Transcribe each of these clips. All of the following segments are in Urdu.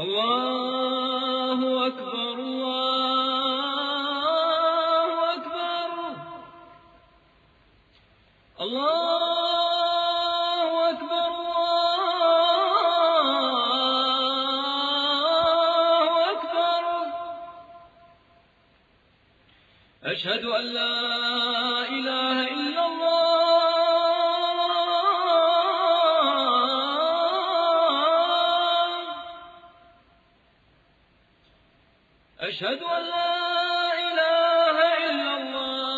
اللہ اکبر اللہ اکبر اللہ اکبر اللہ اکبر اشہد ان لا الہ الا اللہ أشهد أن لا إله إلا الله.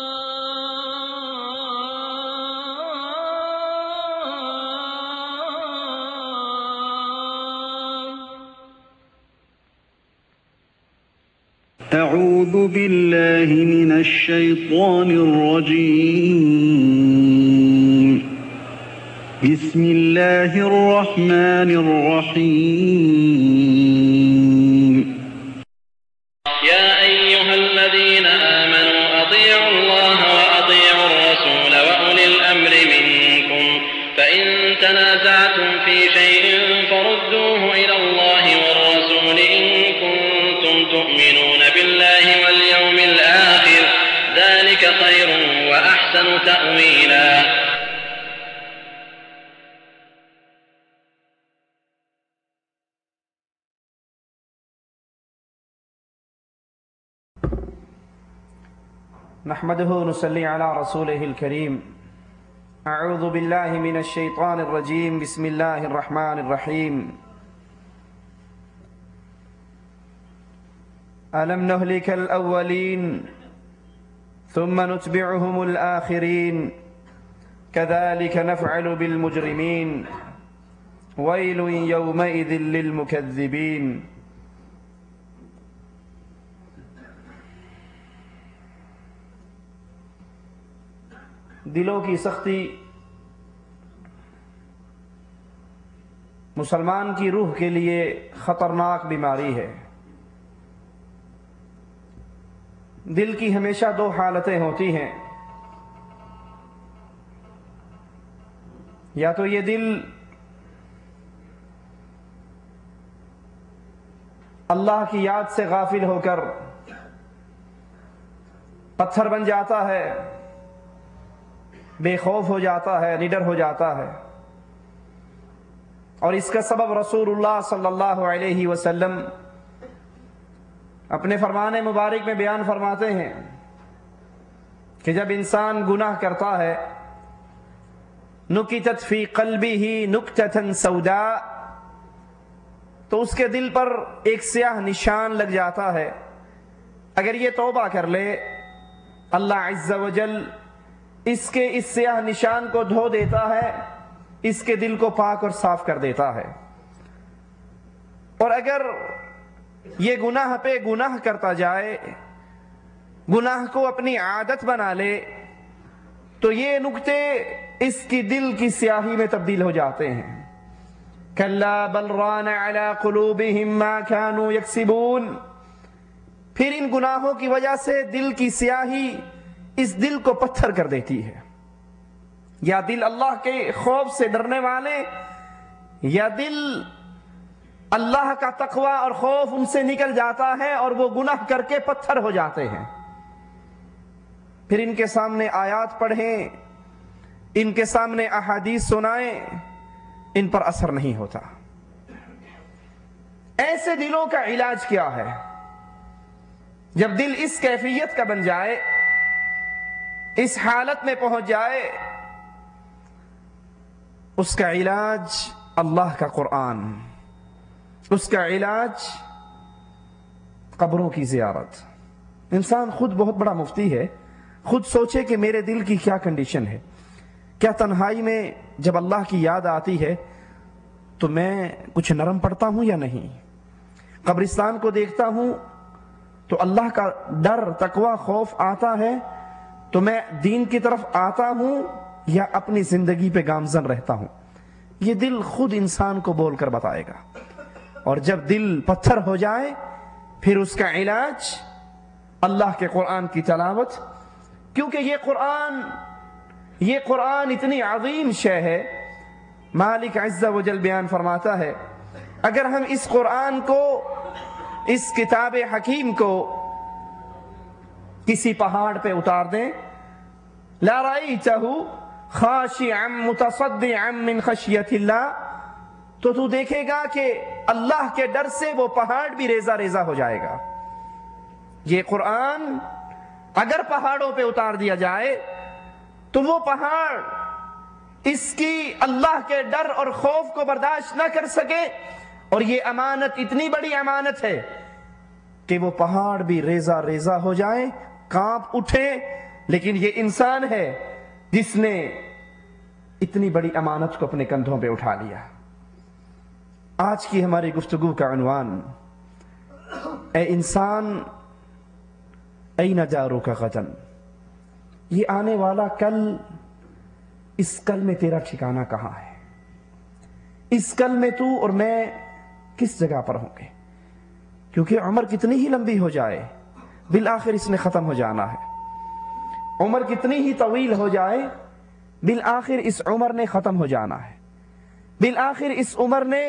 أعوذ بالله من الشيطان الرجيم. بسم الله الرحمن الرحيم. يا أيها الذين آمنوا أطيعوا الله وأطيعوا الرسول وأولي الأمر منكم فإن تنازعتم في شيء فردوه إلى الله والرسول إن كنتم تؤمنون بالله واليوم الآخر ذلك خير وأحسن تأويلا. نحمده ونصلي على رسوله الكريم. اعوذ بالله من الشيطان الرجيم. بسم الله الرحمن الرحيم. ألم نهلك الأولين ثم نتبعهم الآخرين كذلك نفعل بالمجرمين ويل يومئذ للمكذبين. دلوں کی سختی مسلمان کی روح کے لیے خطرناک بیماری ہے. دل کی ہمیشہ دو حالتیں ہوتی ہیں. یا تو یہ دل اللہ کی یاد سے غافل ہو کر پتھر بن جاتا ہے، بے خوف ہو جاتا ہے، نڈر ہو جاتا ہے. اور اس کا سبب رسول اللہ صلی اللہ علیہ وسلم اپنے فرمان مبارک میں بیان فرماتے ہیں کہ جب انسان گناہ کرتا ہے نکتت فی قلبہ نکتۃ سوداء، تو اس کے دل پر ایک سیاہ نشان لگ جاتا ہے. اگر یہ توبہ کر لے اللہ عز و جل اس کے اس سیاہ نشان کو دھو دیتا ہے، اس کے دل کو پاک اور صاف کر دیتا ہے. اور اگر یہ گناہ پہ گناہ کرتا جائے، گناہ کو اپنی عادت بنا لے، تو یہ نکتے اس کی دل کی سیاہی میں تبدیل ہو جاتے ہیں. کلا بل ران علی قلوبہم ما کانوا یکسبون. پھر ان گناہوں کی وجہ سے دل کی سیاہی اس دل کو پتھر کر دیتی ہے. یا دل اللہ کے خوف سے ڈرنے والے، یا دل اللہ کا تقوی اور خوف ان سے نکل جاتا ہے اور وہ گناہ کر کے پتھر ہو جاتے ہیں. پھر ان کے سامنے آیات پڑھیں، ان کے سامنے احادیث سنائیں، ان پر اثر نہیں ہوتا. ایسے دلوں کا علاج کیا ہے؟ جب دل اس کیفیت کا بن جائے، اس حالت میں پہنچ جائے، اس کا علاج اللہ کا قرآن، اس کا علاج قبروں کی زیارت. انسان خود بہت بڑا مفتی ہے، خود سوچے کہ میرے دل کی کیا کنڈیشن ہے. کیا تنہائی میں جب اللہ کی یاد آتی ہے تو میں کچھ نرم پڑتا ہوں یا نہیں؟ قبرستان کو دیکھتا ہوں تو اللہ کا ڈر، تقوی، خوف آتا ہے تو میں دین کی طرف آتا ہوں یا اپنی زندگی پہ گامزن رہتا ہوں؟ یہ دل خود انسان کو بول کر بتائے گا. اور جب دل پتھر ہو جائے پھر اس کا علاج اللہ کے قرآن کی تلاوت. کیونکہ یہ قرآن اتنی عظیم شے ہے. مالک عز و جل بیان فرماتا ہے اگر ہم اس قرآن کو، اس کتاب حکیم کو کسی پہاڑ پہ اتار دیں، لَرَأَيْتَهُ خَاشِعًا مُتَصَدِّعًا مِّن خَشْيَةِ اللَّهِ، تو دیکھے گا کہ اللہ کے ڈر سے وہ پہاڑ بھی ریزہ ریزہ ہو جائے گا۔ یہ قرآن اگر پہاڑوں پہ اتار دیا جائے تو وہ پہاڑ اس کی اللہ کے ڈر اور خوف کو برداشت نہ کر سکے، اور یہ امانت اتنی بڑی امانت ہے کہ وہ پہاڑ بھی ریزہ ریزہ ہو جائیں، کانپ اٹھے، لیکن یہ انسان ہے جس نے اتنی بڑی امانت کو اپنے کندھوں پہ اٹھا لیا۔ آج کی ہماری گفتگو کا عنوان، اے انسان این جارک غداً، یہ آنے والا کل، اس کل میں تیرا ٹھکانہ کہاں ہے؟ اس کل میں تو اور میں کس جگہ پر ہوں گے؟ کیونکہ عمر کتنی ہی لمبی ہو جائے، بالآخر اس نے ختم ہو جانا ہے۔ عمر کتنی ہی طویل ہو جائے، بالآخر اس عمر نے ختم ہو جانا ہے۔ بالآخر اس عمر نے،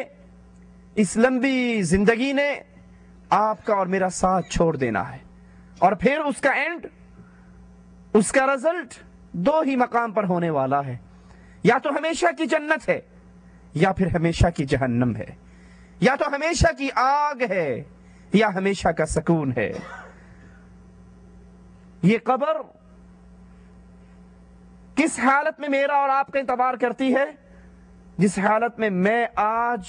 اس لمبی زندگی نے آپ کا اور میرا ساتھ چھوڑ دینا ہے، اور پھر اس کا اینڈ، اس کا رزلٹ دو ہی مقام پر ہونے والا ہے، یا تو ہمیشہ کی جنت ہے یا پھر ہمیشہ کی جہنم ہے، یا تو ہمیشہ کی آگ ہے یا ہمیشہ کا سکون ہے۔ یہ قبر کس حالت میں میرا اور آپ کا انتظار کرتی ہے؟ جس حالت میں میں آج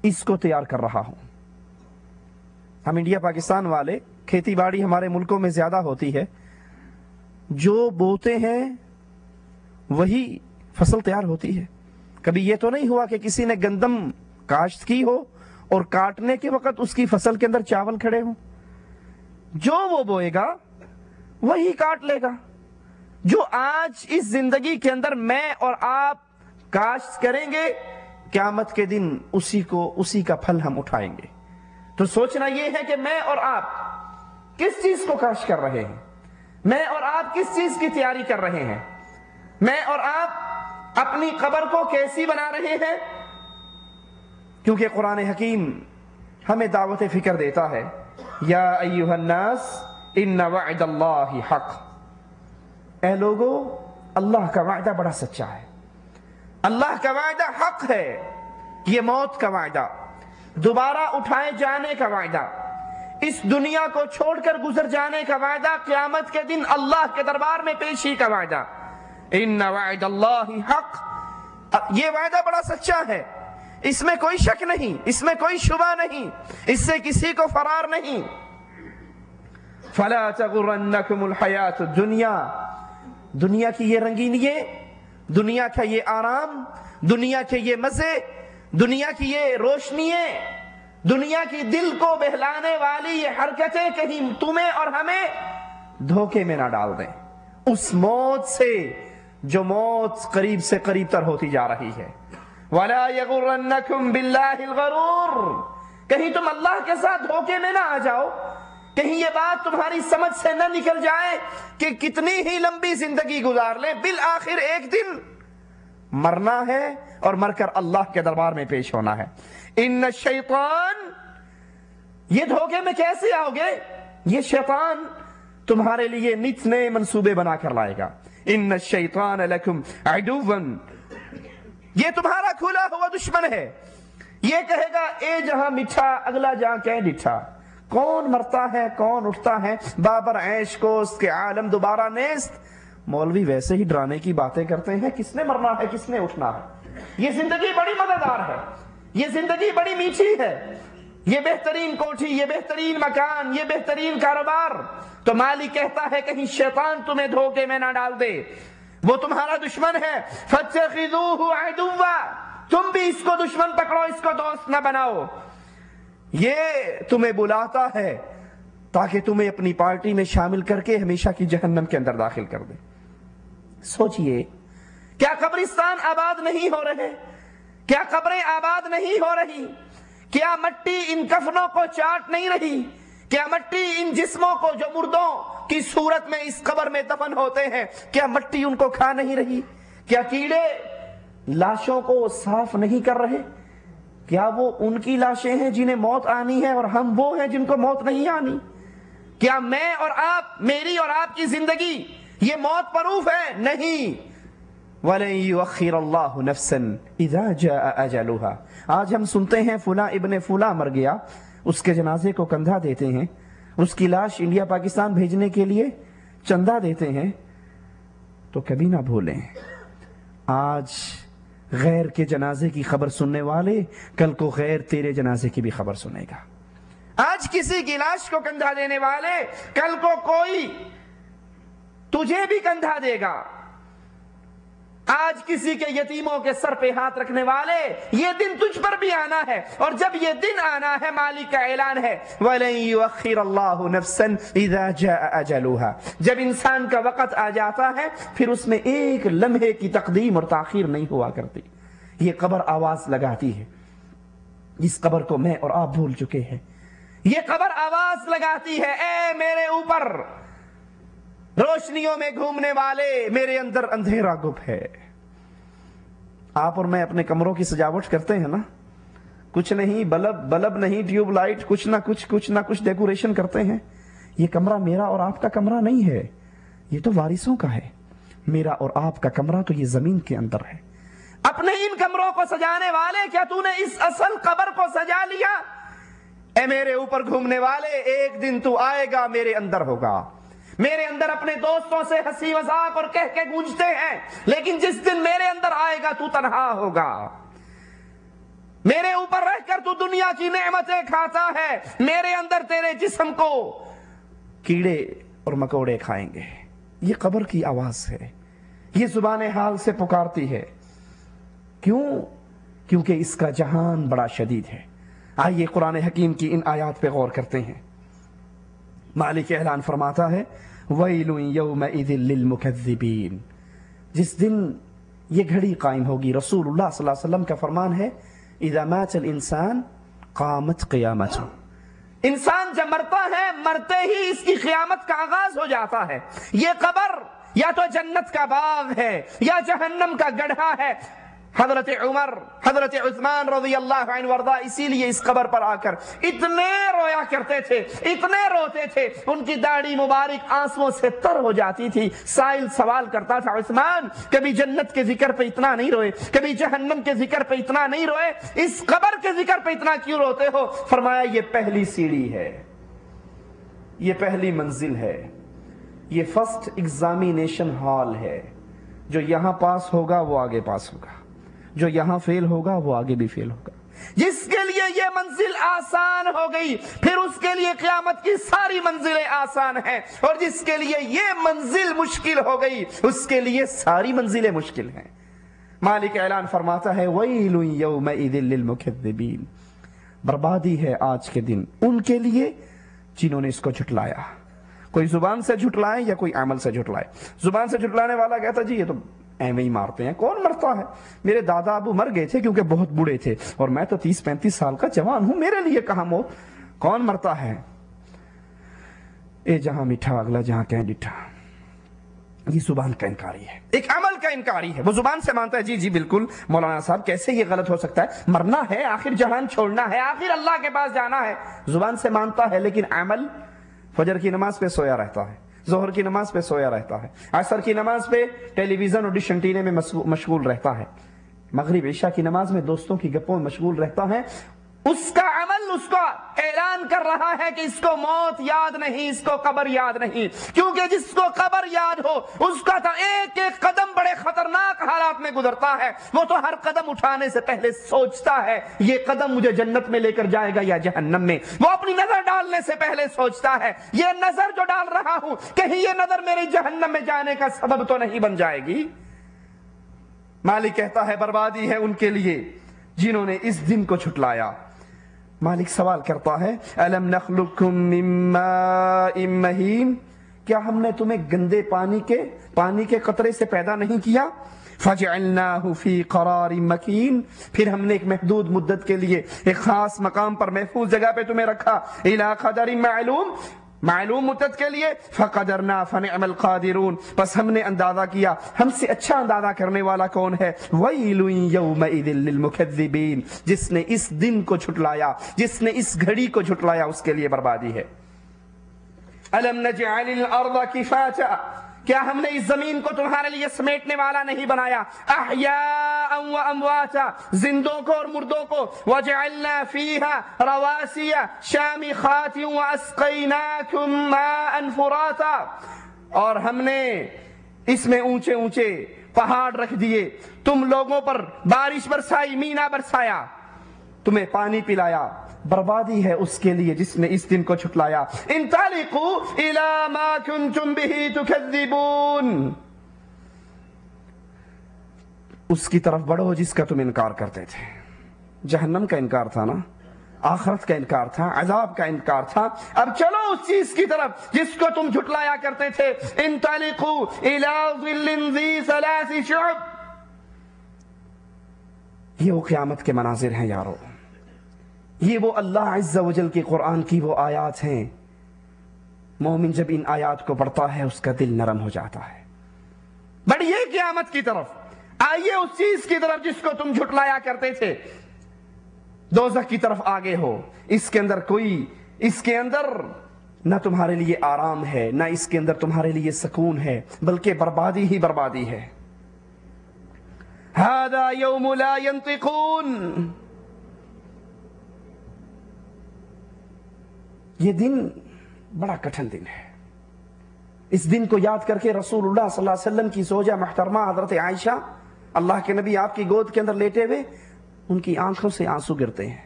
اس کو تیار کر رہا ہوں۔ ہم انڈیا پاکستان والے، کھیتی باڑی ہمارے ملکوں میں زیادہ ہوتی ہے، جو بوتے ہیں وہی فصل تیار ہوتی ہے۔ کبھی یہ تو نہیں ہوا کہ کسی نے گندم کاشت کی ہو اور کاٹنے کے وقت اس کی فصل کے اندر چاول کھڑے ہوں؟ جو وہ بوئے گا وہی کاٹ لے گا۔ جو آج اس زندگی کے اندر میں اور آپ کاشت کریں گے، قیامت کے دن اسی کا پھل ہم اٹھائیں گے۔ تو سوچنا یہ ہے کہ میں اور آپ کس چیز کو کاشت کر رہے ہیں، میں اور آپ کس چیز کی تیاری کر رہے ہیں، میں اور آپ اپنی قبر کو کیسی بنا رہے ہیں؟ کیونکہ قرآن حکیم ہمیں دعوت فکر دیتا ہے، یا ایھا الناس ان وعد اللہ حق، اے لوگو اللہ کا وعدہ بڑا سچا ہے، اللہ کا وعدہ حق ہے۔ یہ موت کا وعدہ، دوبارہ اٹھائے جانے کا وعدہ، اس دنیا کو چھوڑ کر گزر جانے کا وعدہ، قیامت کے دن اللہ کے دربار میں پیشی کا وعدہ، ان وعد اللہ حق، یہ وعدہ بڑا سچا ہے، اس میں کوئی شک نہیں، اس میں کوئی شبہ نہیں، اس سے کسی کو فرار نہیں۔ فلا تغرنکم الحیات الدنیا، دنیا کی یہ رنگینییں، دنیا کا یہ آرام، دنیا کے یہ مزے، دنیا کی یہ روشنییں، دنیا کی دل کو بہلانے والی یہ حرکتیں کہیں تمہیں اور ہمیں دھوکے میں نہ ڈال دیں اس موت سے جو موت قریب سے قریب تر ہوتی جا رہی ہے۔ وَلَا يَغُرَّنَّكُمْ بِاللَّهِ الْغَرُورُ، کہیں تم اللہ کے ساتھ دھوکے میں نہ آ جاؤ، کہیں یہ بات تمہاری سمجھ سے نہ نکل جائے کہ کتنی ہی لمبی زندگی گزار لیں، بالآخر ایک دن مرنا ہے اور مر کر اللہ کے دربار میں پیش ہونا ہے۔ ان الشیطان، یہ دھوکے میں کیسے آؤ گے؟ یہ شیطان تمہارے لیے نت نئے منصوبے بنا کر لائے گا۔ ان الشیطان لکم عدو، یہ تمہارا کھلا ہوا دشمن ہے۔ یہ کہے گا اے جہاں میٹھا اگلا جہاں کہ ڈٹھا، کون مرتا ہے کون اٹھتا ہے، بابر عیش کو اس کے عالم دوبارہ نیست۔ مولوی ویسے ہی ڈرانے کی باتیں کرتے ہیں، کس نے مرنا ہے کس نے اٹھنا ہے۔ یہ زندگی بڑی مزیدار ہے، یہ زندگی بڑی میٹھی ہے، یہ بہترین کوٹھی، یہ بہترین مکان، یہ بہترین کاروبار۔ تو مالک کہتا ہے کہیں شیطان تمہیں دھوکے میں نہ ڈال دے، وہ تمہارا دشمن ہے۔ فَاتَّخِذُوهُ عَدُوًّا، تم بھی اس کو دشمن پکڑو، اس کو دوست نہ بناؤ۔ یہ تمہیں بلاتا ہے تاکہ تمہیں اپنی پارٹی میں شامل کر کے ہمیشہ کی جہنم کے اندر داخل کر دے۔ سوچئے، کیا قبرستان آباد نہیں ہو رہے؟ کیا قبریں آباد نہیں ہو رہی؟ کیا مٹی ان کفنوں کو چاٹ نہیں رہی؟ کیا مٹی ان جسموں کو جو مردوں کی صورت میں اس قبر میں دفن ہوتے ہیں، کیا مٹی ان کو کھا نہیں رہی؟ کیا کیڑے لاشوں کو صاف نہیں کر رہے؟ کیا وہ ان کی لاشیں ہیں جنہیں موت آنی ہے اور ہم وہ ہیں جن کو موت نہیں آنی؟ کیا میں اور آپ، میری اور آپ کی زندگی یہ موت پروف ہے؟ نہیں۔ وَلَن يُؤَخِّرَ اللَّهُ نَفْسًا إِذَا جَاءَ أَجَلُهَا۔ آج ہم سنتے ہیں فلاں ابن فلاں مر گیا، اس کے جنازے کو کندھا دیتے ہیں، اس کی لاش انڈیا پاکستان بھیجنے کے لیے چندہ دیتے ہیں، تو کبھی نہ بھولیں آج غیر کے جنازے کی خبر سننے والے کل کو غیر تیرے جنازے کی بھی خبر سنے گا۔ آج کسی کی لاش کو کندھا دینے والے کل کو کوئی تجھے بھی کندھا دے گا۔ آج کسی کے یتیموں کے سر پہ ہاتھ رکھنے والے یہ دن تجھ پر بھی آنا ہے، اور جب یہ دن آنا ہے مالک کا اعلان ہے وَلَن يُؤَخِّرَ اللَّهُ نَفْسًا إِذَا جَاءَ أَجَلُهَا۔ جب انسان کا وقت آ جاتا ہے پھر اس میں ایک لمحے کی تقدیم اور تاخیر نہیں ہوا کرتی۔ یہ قبر آواز لگاتی ہے، جس قبر کو میں اور آپ بھول چکے ہیں۔ یہ قبر آواز لگاتی ہے، اے میرے اوپر روشنیوں میں گھومنے والے، میرے اندر اندھیرا گپ ہے۔ آپ اور میں اپنے کمروں کی سجاوٹ کرتے ہیں نا، کچھ نہیں، بلب نہیں، ٹیوب لائٹ، کچھ نہ کچھ ڈیکوریشن کرتے ہیں۔ یہ کمرہ میرا اور آپ کا کمرہ نہیں ہے، یہ تو وارثوں کا ہے۔ میرا اور آپ کا کمرہ تو یہ زمین کے اندر ہے۔ اپنے ان کمروں کو سجانے والے، کیا تو نے اس اصل قبر کو سجا لیا؟ اے میرے اوپر گھومنے والے، ایک دن تو آئے گا میرے اندر ہوگا۔ میرے اندر اپنے دوستوں سے ہنسی مذاق اور کہہ کے گونجتے ہیں، لیکن جس دن میرے اندر آئے گا تو تنہا ہوگا۔ میرے اوپر رہ کر تو دنیا کی نعمتیں کھاتا ہے، میرے اندر تیرے جسم کو کیڑے اور مکوڑے کھائیں گے۔ یہ قبر کی آواز ہے، یہ زبان حال سے پکارتی ہے۔ کیوں؟ کیونکہ اس کا جہان بڑا شدید ہے۔ آئیے قرآن حکیم کی ان آیات پہ غور کرتے ہیں۔ مالک اعلان فرماتا ہے وَيْلٌ يَوْمَئِذٍ لِّلْمُكَذِّبِينَ۔ جس دن یہ گھڑی قائم ہوگی، رسول اللہ صلی اللہ علیہ وسلم کا فرمان ہے اذا مات الانسان قامت قیامته۔ انسان جب مرتا ہے، مرتے ہی اس کی قیامت کا آغاز ہو جاتا ہے۔ یہ قبر یا تو جنت کا باغ ہے یا جہنم کا گڑھا ہے۔ حضرت عمر، حضرت عثمان رضی اللہ عنہ وارضا اسی لیے اس قبر پر آ کر اتنے رویا کرتے تھے، اتنے روتے تھے، ان کی داڑھی مبارک آنسوؤں سے تر ہو جاتی تھی۔ سائل سوال کرتا تھا عثمان کبھی جنت کے ذکر پہ اتنا نہیں روئے، کبھی جہنم کے ذکر پہ اتنا نہیں روئے، اس قبر کے ذکر پہ اتنا کیوں روتے ہو؟ فرمایا یہ پہلی سیڑھی ہے، یہ پہلی منزل ہے، یہ فرسٹ ایگزامینیشن ہال ہے۔ جو یہاں پاس ہوگا وہ آگے پاس ہوگا، جو یہاں فیل ہوگا وہ آگے بھی فیل ہوگا۔ جس کے لیے یہ منزل آسان ہو گئی پھر اس کے لیے قیامت کی ساری منزلیں آسان ہیں، اور جس کے لیے یہ منزل مشکل ہو گئی اس کے لیے ساری منزلیں مشکل ہیں۔ مالک اعلان فرماتا ہے وَيْلٌ يَوْمَئِذٍ لِّلْمُكَذِّبِينَ۔ بربادی ہے آج کے دن ان کے لیے جنہوں نے اس کو جھٹلایا۔ کوئی زبان سے جھٹلائے یا کوئی عمل سے جھٹلائے۔ زبان سے جھٹلانے والا کہتا جی یہ تو ایویں ہی مارتے ہیں، کون مرتا ہے؟ میرے دادا ابو مر گئے تھے کیونکہ بہت بوڑھے تھے، اور میں تو 30-35 سال کا جوان ہوں، میرے لیے کہاں موت، کون مرتا ہے؟ اے جہاں میٹھا اگلا جہاں کہیں ڈٹھا۔ یہ زبان کا انکاری ہے، ایک عمل کا انکاری ہے۔ وہ زبان سے مانتا ہے جی جی بالکل مولانا صاحب کیسے یہ غلط ہو سکتا ہے، مرنا ہے، آخر جہان چھوڑنا ہے، آخر اللہ کے پاس جانا ہے۔ زبان سے مانتا ہے لیکن عمل، فجر کی نماز پہ سویا رہتا ہے، ظہر کی نماز پہ سویا رہتا ہے، عصر کی نماز پہ ٹیلی ویژن اور ڈش انٹینے میں مشغول رہتا ہے، مغرب عشاء کی نماز میں دوستوں کی گپوں میں مشغول رہتا ہے۔ اس کا عمل اس کو اعلان کر رہا ہے کہ اس کو موت یاد نہیں، اس کو قبر یاد نہیں، کیونکہ جس کو قبر یاد ہو اس کا تو ایک ایک قدم بڑے خطرناک حالات میں گزرتا ہے۔ وہ تو ہر قدم اٹھانے سے پہلے سوچتا ہے یہ قدم مجھے جنت میں لے کر جائے گا یا جہنم میں۔ وہ اپنی نظر ڈالنے سے پہلے سوچتا ہے یہ نظر جو ڈال رہا ہوں کہیں یہ نظر میری جہنم میں جانے کا سبب تو نہیں بن جائے گی۔ مالک کہتا ہے بربادی ہے ان کے لیے جنہوں نے اس دن کو چھٹلایا۔ مالک سوال کرتا ہے الم نخلقکم من ماء مہین، کیا ہم نے تمہیں گندے پانی کے قطرے سے پیدا نہیں کیا؟ فجعلناہ فی قرار مکین، پھر ہم نے ایک محدود مدت کے لیے ایک خاص مقام پر محفوظ جگہ پہ تمہیں رکھا، الی قدر معلوم، معلوم مدت کے لیے فقدرنا فنعم القادرون، پس ہم نے اندازہ کیا، ہم سے اچھا اندازہ کرنے والا کون ہے؟ ویل یومئذ للمکذبین، جس نے اس دن کو جھٹلایا، جس نے اس گھڑی کو جھٹلایا، اس کے لیے بربادی ہے۔ الم نجعل الارض کفاتا، کیا ہم نے اس زمین کو تمہارے لیے سمیٹنے والا نہیں بنایا؟ احیاء و امواتا، زندوں کو اور مردوں کو، وجعلنا فیہا رواسی شامخات واسقیناکم ماء فراتا، اور ہم نے اس میں اونچے اونچے پہاڑ رکھ دیے، تم لوگوں پر بارش برسائی، مینا برسایا، تمہیں پانی پلایا۔ بربادی ہے اس کے لیے جس نے اس دن کو جھٹلایا۔ انطلقوا الی ما کنتم بہ تکذبون، اس کی طرف بڑھو جس کا تم انکار کرتے تھے۔ جہنم کا انکار تھا نا، آخرت کا انکار تھا، عذاب کا انکار تھا، اب چلو اس چیز کی طرف جس کو تم جھٹلایا کرتے تھے۔ انطلقوا الی ظل ذی ثلاث شعب، یہ وہ قیامت کے مناظر ہیں یارو، یہ وہ اللہ عز و جل کی قرآن کی وہ آیات ہیں۔ مومن جب ان آیات کو پڑھتا ہے اس کا دل نرم ہو جاتا ہے۔ بڑھئے قیامت کی طرف، آئیے اس چیز کی طرف جس کو تم جھٹلایا کرتے تھے۔ دوزخ کی طرف آگے ہو، اس کے اندر نہ تمہارے لیے آرام ہے، نہ اس کے اندر تمہارے لیے سکون ہے، بلکہ بربادی ہی بربادی ہے۔ ھذا یوم لا ینطقون، یہ دن بڑا کٹھن دن ہے۔ اس دن کو یاد کر کے رسول اللہ صلی اللہ علیہ وسلم کی زوجہ محترمہ حضرت عائشہ، اللہ کے نبی آپ کی گود کے اندر لیٹے ہوئے، ان کی آنکھوں سے آنسو گرتے ہیں۔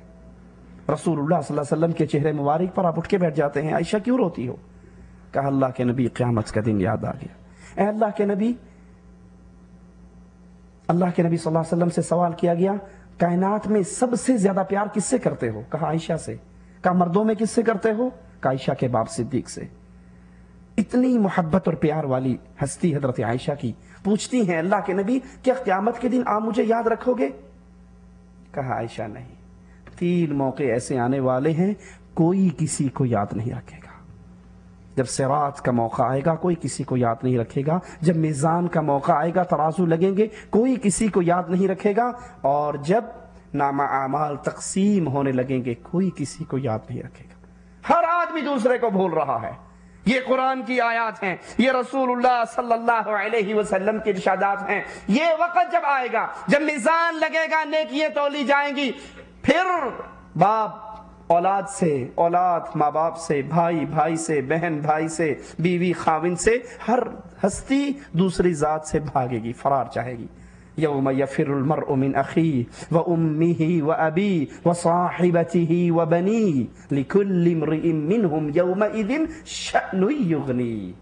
رسول اللہ صلی اللہ علیہ وسلم کے چہرے مبارک پر آپ اٹھ کے بیٹھ جاتے ہیں، عائشہ کیوں روتی ہو؟ کہا اللہ کے نبی قیامت کا دن یاد آ گیا۔ اے اللہ کے نبی صلی اللہ علیہ وسلم سے سوال کیا گیا، کائنات میں سب سے زیادہ پیار کس سے کرتے ہو؟ کہا عائشہ سے۔ کہا مردوں میں کس سے کرتے ہو؟ کہا عائشہ کے باپ صدیق سے۔ اتنی محبت اور پیار والی ہستی حضرت عائشہ کی، پوچھتی ہیں اللہ کے نبی کیا قیامت کے دن آپ مجھے یاد رکھو گے؟ کہا عائشہ نہیں، 3 موقع ایسے آنے والے ہیں کوئی کسی کو یاد نہیں رکھے گا۔ جب صراط کا موقع آئے گا کوئی کسی کو یاد نہیں رکھے گا، جب میزان کا موقع آئے گا ترازو لگیں گے کوئی کسی کو یاد نہیں رکھے گا، اور جب نامہ اعمال تقسیم ہونے لگیں گے کوئی کسی کو یاد نہیں رکھے گا۔ ہر آدمی دوسرے کو بھول رہا ہے۔ یہ قرآن کی آیات ہیں، یہ رسول اللہ صلی اللہ علیہ وسلم کے ارشادات ہیں۔ یہ وقت جب آئے گا، جب میزان لگے گا، نیکیاں تولی جائیں گی، پھر باپ اولاد سے، اولاد ماں باپ سے، بھائی بھائی سے، بہن بھائی سے، بیوی خاوند سے، ہر ہستی دوسری ذات سے بھاگے گی، فرار چاہے گی۔ یوم یفر المرء من اخیہ وامہ وابیہ وصاحبتہ وبنیہ لکل امرئ منہم یومئذ شأن یغنیہ۔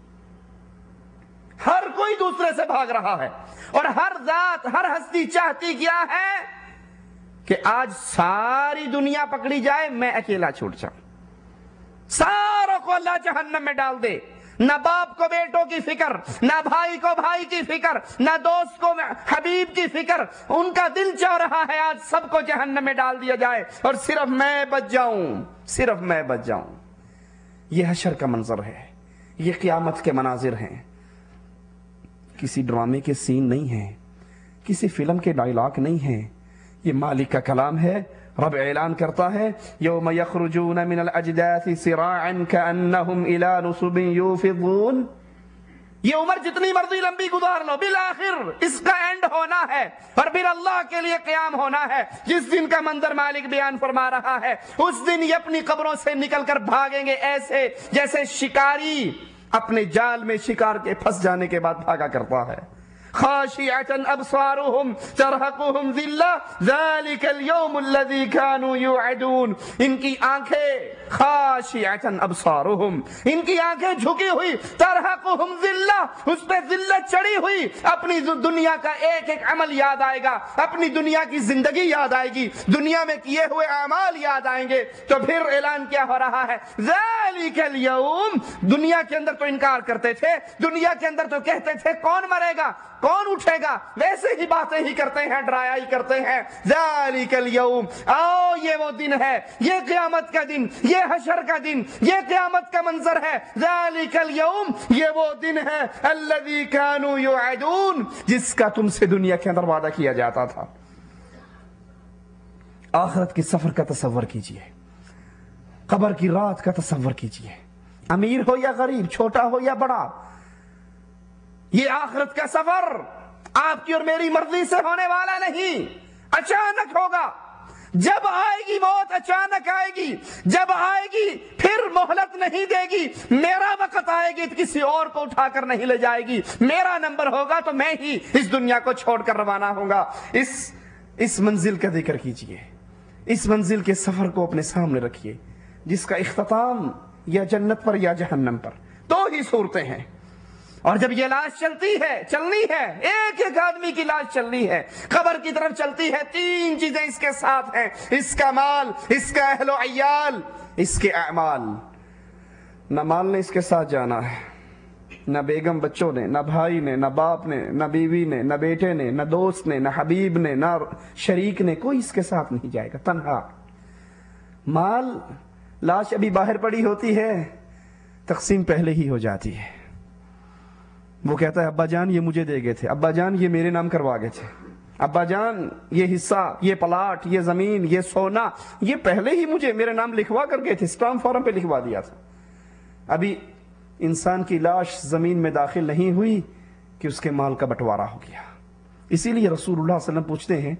ہر کوئی دوسرے سے بھاگ رہا ہے، اور ہر ذات، ہر ہستی چاہتی کیا ہے کہ آج ساری دنیا پکڑی جائے، میں اکیلا چھوٹ جاؤں۔ ساروں کو اللہ جہنم میں ڈال دے، نہ باپ کو بیٹوں کی فکر، نہ بھائی کو بھائی کی فکر، نہ دوست کو حبیب کی فکر، ان کا دل چاہ رہا ہے آج سب کو جہنم میں ڈال دیا جائے اور صرف میں بچ جاؤں، صرف میں بچ جاؤں۔ یہ حشر کا منظر ہے، یہ قیامت کے مناظر ہیں، کسی ڈرامے کے سین نہیں ہیں، کسی فلم کے ڈائلاگ نہیں ہیں، یہ مالک کا کلام ہے۔ رب اعلان کرتا ہے یوم یخرجون من الاجداث سراعا کانہم الی نصب یوفضون۔ یہ عمر جتنی مرضی لمبی گزار لو، بالآخر اس کا اینڈ ہونا ہے اور پھر اللہ کے لیے قیام ہونا ہے۔ جس دن کا منظر مالک بیان فرما رہا ہے، اس دن یہ اپنی قبروں سے نکل کر بھاگیں گے ایسے جیسے شکاری اپنے جال میں شکار کے پھنس جانے کے بعد بھاگا کرتا ہے۔ خاشعة ابصارهم ترهقهم ذلة ذلك اليوم الذي كانوا يوعدون۔ ان کی آنکھیں خاشعة ابصارهم، ان کی آنکھیں جھکی ہوئی، ترهقهم ذلة، اس پہ ذلت چڑھی ہوئی، اپنی دنیا کا ایک ایک عمل یاد آئے گا، اپنی دنیا کی زندگی یاد آئے گی، دنیا میں کیے ہوئے اعمال یاد آئیں گے۔ تو پھر اعلان کیا ہو رہا ہے؟ ذلك اليوم، دنیا کے اندر تو انکار کرتے تھے، دنیا کے اندر تو کہتے تھے کون مرے گا؟ کون اٹھے گا؟ ویسے ہی باتیں ہی کرتے ہیں، ڈرایا ہی کرتے ہیں۔ ذالک الیوم، آؤ یہ وہ دن ہے، یہ قیامت کا دن، یہ حشر کا دن، یہ قیامت کا منظر ہے۔ ذالک الیوم، یہ وہ دن ہے الذی کانوا یوعدون، جس کا تم سے دنیا کے اندر وعدہ کیا جاتا تھا۔ آخرت کے سفر کا تصور کیجئے، قبر کی رات کا تصور کیجئے، امیر ہو یا غریب، چھوٹا ہو یا بڑا، یہ آخرت کا سفر آپ کی اور میری مرضی سے ہونے والا نہیں، اچانک ہوگا۔ جب آئے گی موت اچانک آئے گی، جب آئے گی پھر مہلت نہیں دے گی۔ میرا وقت آئے گی تو کسی اور کو اٹھا کر نہیں لے جائے گی، میرا نمبر ہوگا تو میں ہی اس دنیا کو چھوڑ کر روانہ ہوں گا۔ اس منزل کا ذکر کیجئے، اس منزل کے سفر کو اپنے سامنے رکھیے، جس کا اختتام یا جنت پر یا جہنم پر، دو ہی صورتیں ہیں۔ اور جب یہ لاش چلنی ہے، ایک ایک آدمی کی لاش چلنی ہے، قبر کی طرف چلتی ہے، تین چیزیں اس کے ساتھ ہیں، اس کا مال، اس کا اہل و عیال، اس کے اعمال۔ نہ مال نے اس کے ساتھ جانا ہے، نہ بیگم بچوں نے، نہ بھائی نے، نہ باپ نے، نہ بیوی نے، نہ بیٹے نے، نہ دوست نے، نہ حبیب نے، نہ شریک نے، کوئی اس کے ساتھ نہیں جائے گا، تنہا۔ مال، لاش ابھی باہر پڑی ہوتی ہے، تقسیم پہلے ہی ہو جاتی ہے۔ وہ کہتا ہے ابا جان یہ مجھے دے گئے تھے، ابا جان یہ میرے نام کروا گئے تھے، ابا جان یہ حصہ، یہ پلاٹ، یہ زمین، یہ سونا، یہ پہلے ہی مجھے میرے نام لکھوا کر گئے تھے، اسٹامپ فارم پہ لکھوا دیا تھا۔ ابھی انسان کی لاش زمین میں داخل نہیں ہوئی کہ اس کے مال کا بٹوارا ہو گیا۔ اسی لیے رسول اللہ صلی اللہ علیہ وسلم پوچھتے ہیں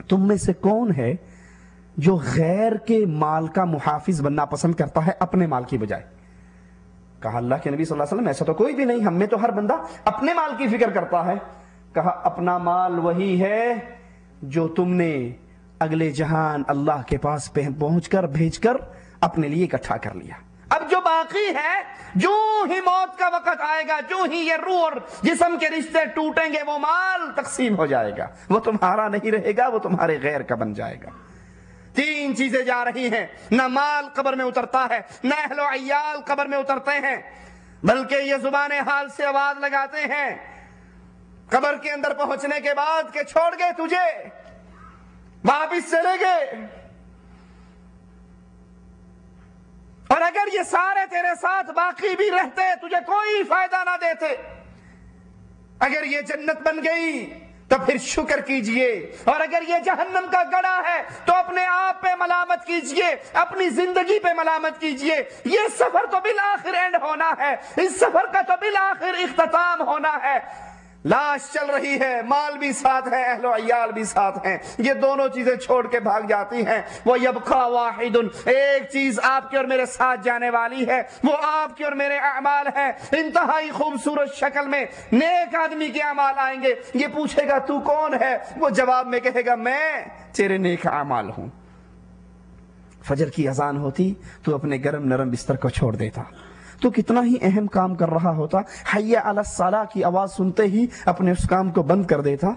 تم میں سے کون ہے جو غیر کے مال کا محافظ بننا پسند کرتا ہے اپنے مال کی بجائے؟ کہا اللہ کے نبی صلی اللہ علیہ وسلم ایسا تو کوئی بھی نہیں، ہم میں تو ہر بندہ اپنے مال کی فکر کرتا ہے۔ کہا اپنا مال وہی ہے جو تم نے اگلے جہان اللہ کے پاس پہنچ کر بھیج کر اپنے لیے اکٹھا کر لیا۔ اب جو باقی ہے، جو ہی موت کا وقت آئے گا، جو ہی یہ روح اور جسم کے رشتے ٹوٹیں گے، وہ مال تقسیم ہو جائے گا، وہ تمہارا نہیں رہے گا، وہ تمہارے غیر کا بن جائے گا۔ تین چیزیں جا رہی ہیں، نہ مال قبر میں اترتا ہے، نہ اہل و عیال قبر میں اترتے ہیں، بلکہ یہ زبان حال سے آواز لگاتے ہیں قبر کے اندر پہنچنے کے بعد کہ چھوڑ گئے تجھے، واپس چلے گئے، اور اگر یہ سارے تیرے ساتھ باقی بھی رہتے تجھے کوئی فائدہ نہ دیتے۔ اگر یہ جنت بن گئی تو پھر شکر کیجئے، اور اگر یہ جہنم کا گڑھا ہے تو اپنے آپ پہ ملامت کیجئے، اپنی زندگی پہ ملامت کیجئے۔ یہ سفر تو بالآخر اینڈ ہونا ہے، اس سفر کا تو بالآخر اختتام ہونا ہے۔ لاش چل رہی ہے، مال بھی ساتھ ہے، اہل و عیال بھی ساتھ ہیں، یہ دونوں چیزیں چھوڑ کے بھاگ جاتی ہیں۔ وہ یبقى واحد، ایک چیز آپ کی اور میرے ساتھ جانے والی ہے، وہ آپ کی اور میرے اعمال ہیں۔ انتہائی خوبصورت شکل میں نیک آدمی کے اعمال آئیں گے، یہ پوچھے گا تو کون ہے؟ وہ جواب میں کہے گا میں تیرے نیک اعمال ہوں۔ فجر کی اذان ہوتی تو اپنے گرم نرم بستر کو چھوڑ دیتا، تو کتنا ہی اہم کام کر رہا ہوتا، حی علی الصلاۃ کی آواز سنتے ہی اپنے اس کام کو بند کر دیتا۔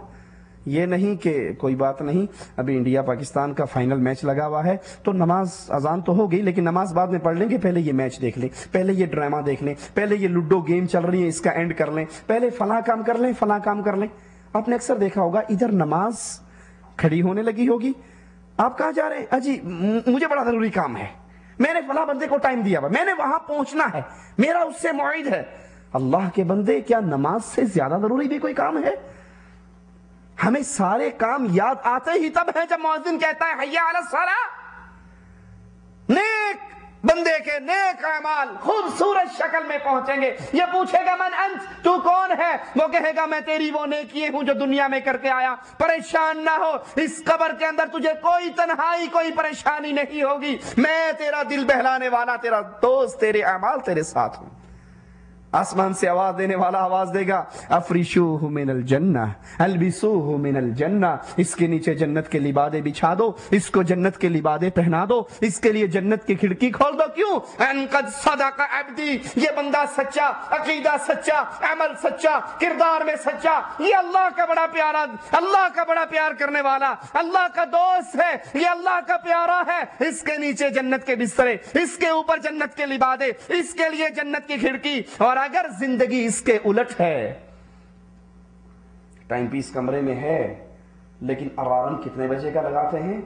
یہ نہیں کہ کوئی بات نہیں، ابھی انڈیا پاکستان کا فائنل میچ لگا ہوا ہے تو نماز اذان تو ہو گئی لیکن نماز بعد میں پڑھ لیں گے، پہلے یہ میچ دیکھ لیں، پہلے یہ ڈرامہ دیکھ لیں، پہلے یہ لوڈو گیم چل رہی ہے اس کا اینڈ کر لیں، پہلے فلاں کام کر لیں، فلاں کام کر لیں۔ آپ نے اکثر دیکھا ہوگا ادھر نماز کھڑی ہونے لگی ہوگی، آپ کہاں جا رہے ہیں؟ اجی مجھے بڑا ضروری کام ہے، میں نے فلاں بندے کو ٹائم دیا ہوا، میں نے وہاں پہنچنا ہے، میرا اس سے موعد ہے۔ اللہ کے بندے، کیا نماز سے زیادہ ضروری بھی کوئی کام ہے؟ ہمیں سارے کام یاد آتے ہی تب ہیں جب مؤذن کہتا ہے حی علی الصلاۃ۔ نیک بندے کے نیک اعمال خوبصورت شکل میں پہنچیں گے۔ یہ پوچھے گا من انت، تو کون ہے؟ وہ کہے گا میں تیری وہ نیکی ہوں جو دنیا میں کر کے آیا۔ پریشان نہ ہو، اس قبر کے اندر تجھے کوئی تنہائی، کوئی پریشانی نہیں ہوگی، میں تیرا دل بہلانے والا، تیرا دوست، تیرے اعمال تیرے ساتھ ہوں۔ آسمان سے آواز دینے والا آواز دے گا افریشوہ من الجنہ البسوہ من الجنہ، اس کے نیچے جنت کے لبادے بچھا دو، اس کو جنت کے لبادے پہنا دو، اس کے لیے جنت کی کھڑکی کھول دو۔ کیوں؟ ان قد صدق عبدی، یہ بندہ سچا، عقیدہ سچا، عمل سچا، کردار میں سچا، یہ اللہ کا بڑا پیارا، اللہ کا بڑا پیار کرنے والا، اللہ کا دوست ہے، یہ اللہ کا پیارا ہے۔ اس کے نیچے جنت کے بسترے، اس کے اوپر جنت کے لبادے، اس کے لیے جنت کی کھڑکی۔ اور اگر زندگی اس کے الٹ ہے، ٹائم پیس کمرے میں ہے لیکن الارم کتنے بجے کا لگاتے ہیں؟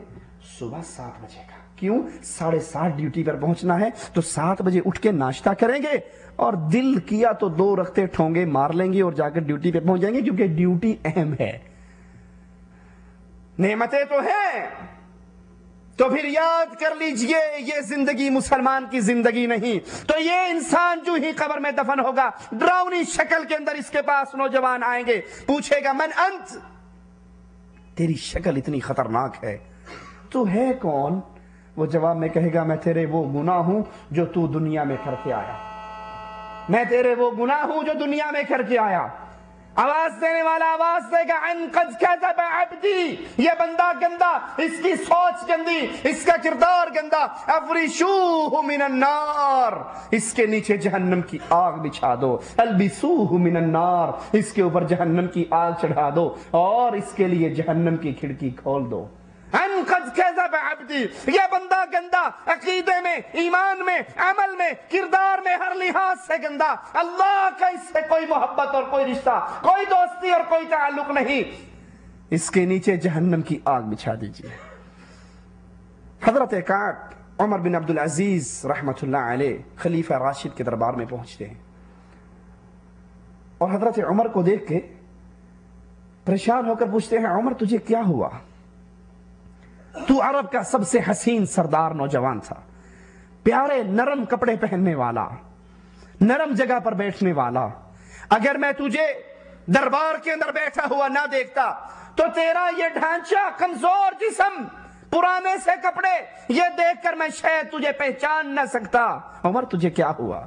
صبح 7 بجے کا. کیوں؟ 7:30 ڈیوٹی پر پہنچنا ہے تو 7 بجے اٹھ کے ناشتہ کریں گے اور دل کیا تو 2 رختے ٹھونگے مار لیں گے اور جا کر ڈیوٹی پہ پہنچ جائیں گے، کیونکہ ڈیوٹی اہم ہے. نعمتیں تو ہیں تو پھر یاد کر لیجئے یہ زندگی مسلمان کی زندگی نہیں. تو یہ انسان جو ہی قبر میں دفن ہوگا ڈراؤنی شکل کے اندر اس کے پاس نوجوان آئیں گے، پوچھے گا من انت، تیری شکل اتنی خطرناک ہے، تو ہے کون؟ وہ جواب میں کہے گا میں تیرے وہ گناہ ہوں جو تو دنیا میں کر کے آیا، میں تیرے وہ گناہ ہوں جو دنیا میں کر کے آیا. آواز دینے والا آواز دے گا ان قد کذب عبدی، یہ بندہ گندا، اس کی سوچ گندی، اس کا کردار گندا. افرشوہ من النار، اس کے نیچے جہنم کی آگ بچھا دو. البسوہ من النار، اس کے اوپر جہنم کی آگ چڑھا دو اور اس کے لیے جہنم کی کھڑکی کھول دو. ان قد کذب عبدی، یہ بندہ گندا، عقیدے میں، ایمان میں، عمل میں، کردار میں، ہر لحاظ سے گندا. اللہ کا اس سے کوئی محبت اور کوئی رشتہ، کوئی دوستی اور کوئی تعلق نہیں. اس کے نیچے جہنم کی آگ بچھا دیجیے. حضرت کعب عمر بن عبدالعزیز رحمت اللہ علیہ خلیفہ راشد کے دربار میں پہنچتے ہیں اور حضرت عمر کو دیکھ کے پریشان ہو کر پوچھتے ہیں عمر تجھے کیا ہوا؟ تو عرب کا سب سے حسین سردار نوجوان تھا، پیارے نرم کپڑے پہننے والا، نرم جگہ پر بیٹھنے والا. اگر میں تجھے دربار کے اندر بیٹھا ہوا نہ دیکھتا تو تیرا یہ ڈھانچہ، کمزور جسم، پرانے سے کپڑے، یہ دیکھ کر میں شاید تجھے پہچان نہ سکتا. عمر تجھے کیا ہوا؟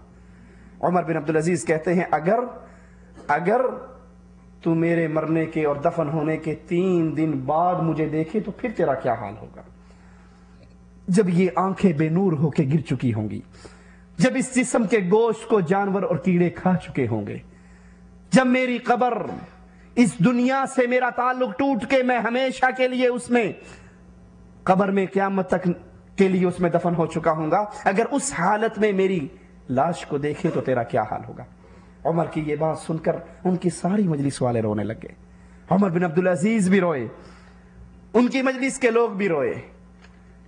عمر بن عبدالعزیز کہتے ہیں اگر تو میرے مرنے کے اور دفن ہونے کے 3 دن بعد مجھے دیکھے تو پھر تیرا کیا حال ہوگا؟ جب یہ آنکھیں بے نور ہو کے گر چکی ہوں گی، جب اس جسم کے گوشت کو جانور اور کیڑے کھا چکے ہوں گے، جب میری قبر، اس دنیا سے میرا تعلق ٹوٹ کے میں ہمیشہ کے لیے اس میں قبر میں قیامت تک کے لیے اس میں دفن ہو چکا ہوں گا، اگر اس حالت میں میری لاش کو دیکھے تو تیرا کیا حال ہوگا؟ عمر کی یہ بات سن کر ان کی ساری مجلس والے رونے لگ گئے. عمر بن عبدالعزیز بھی روئے، ان کی مجلس کے لوگ بھی روئے.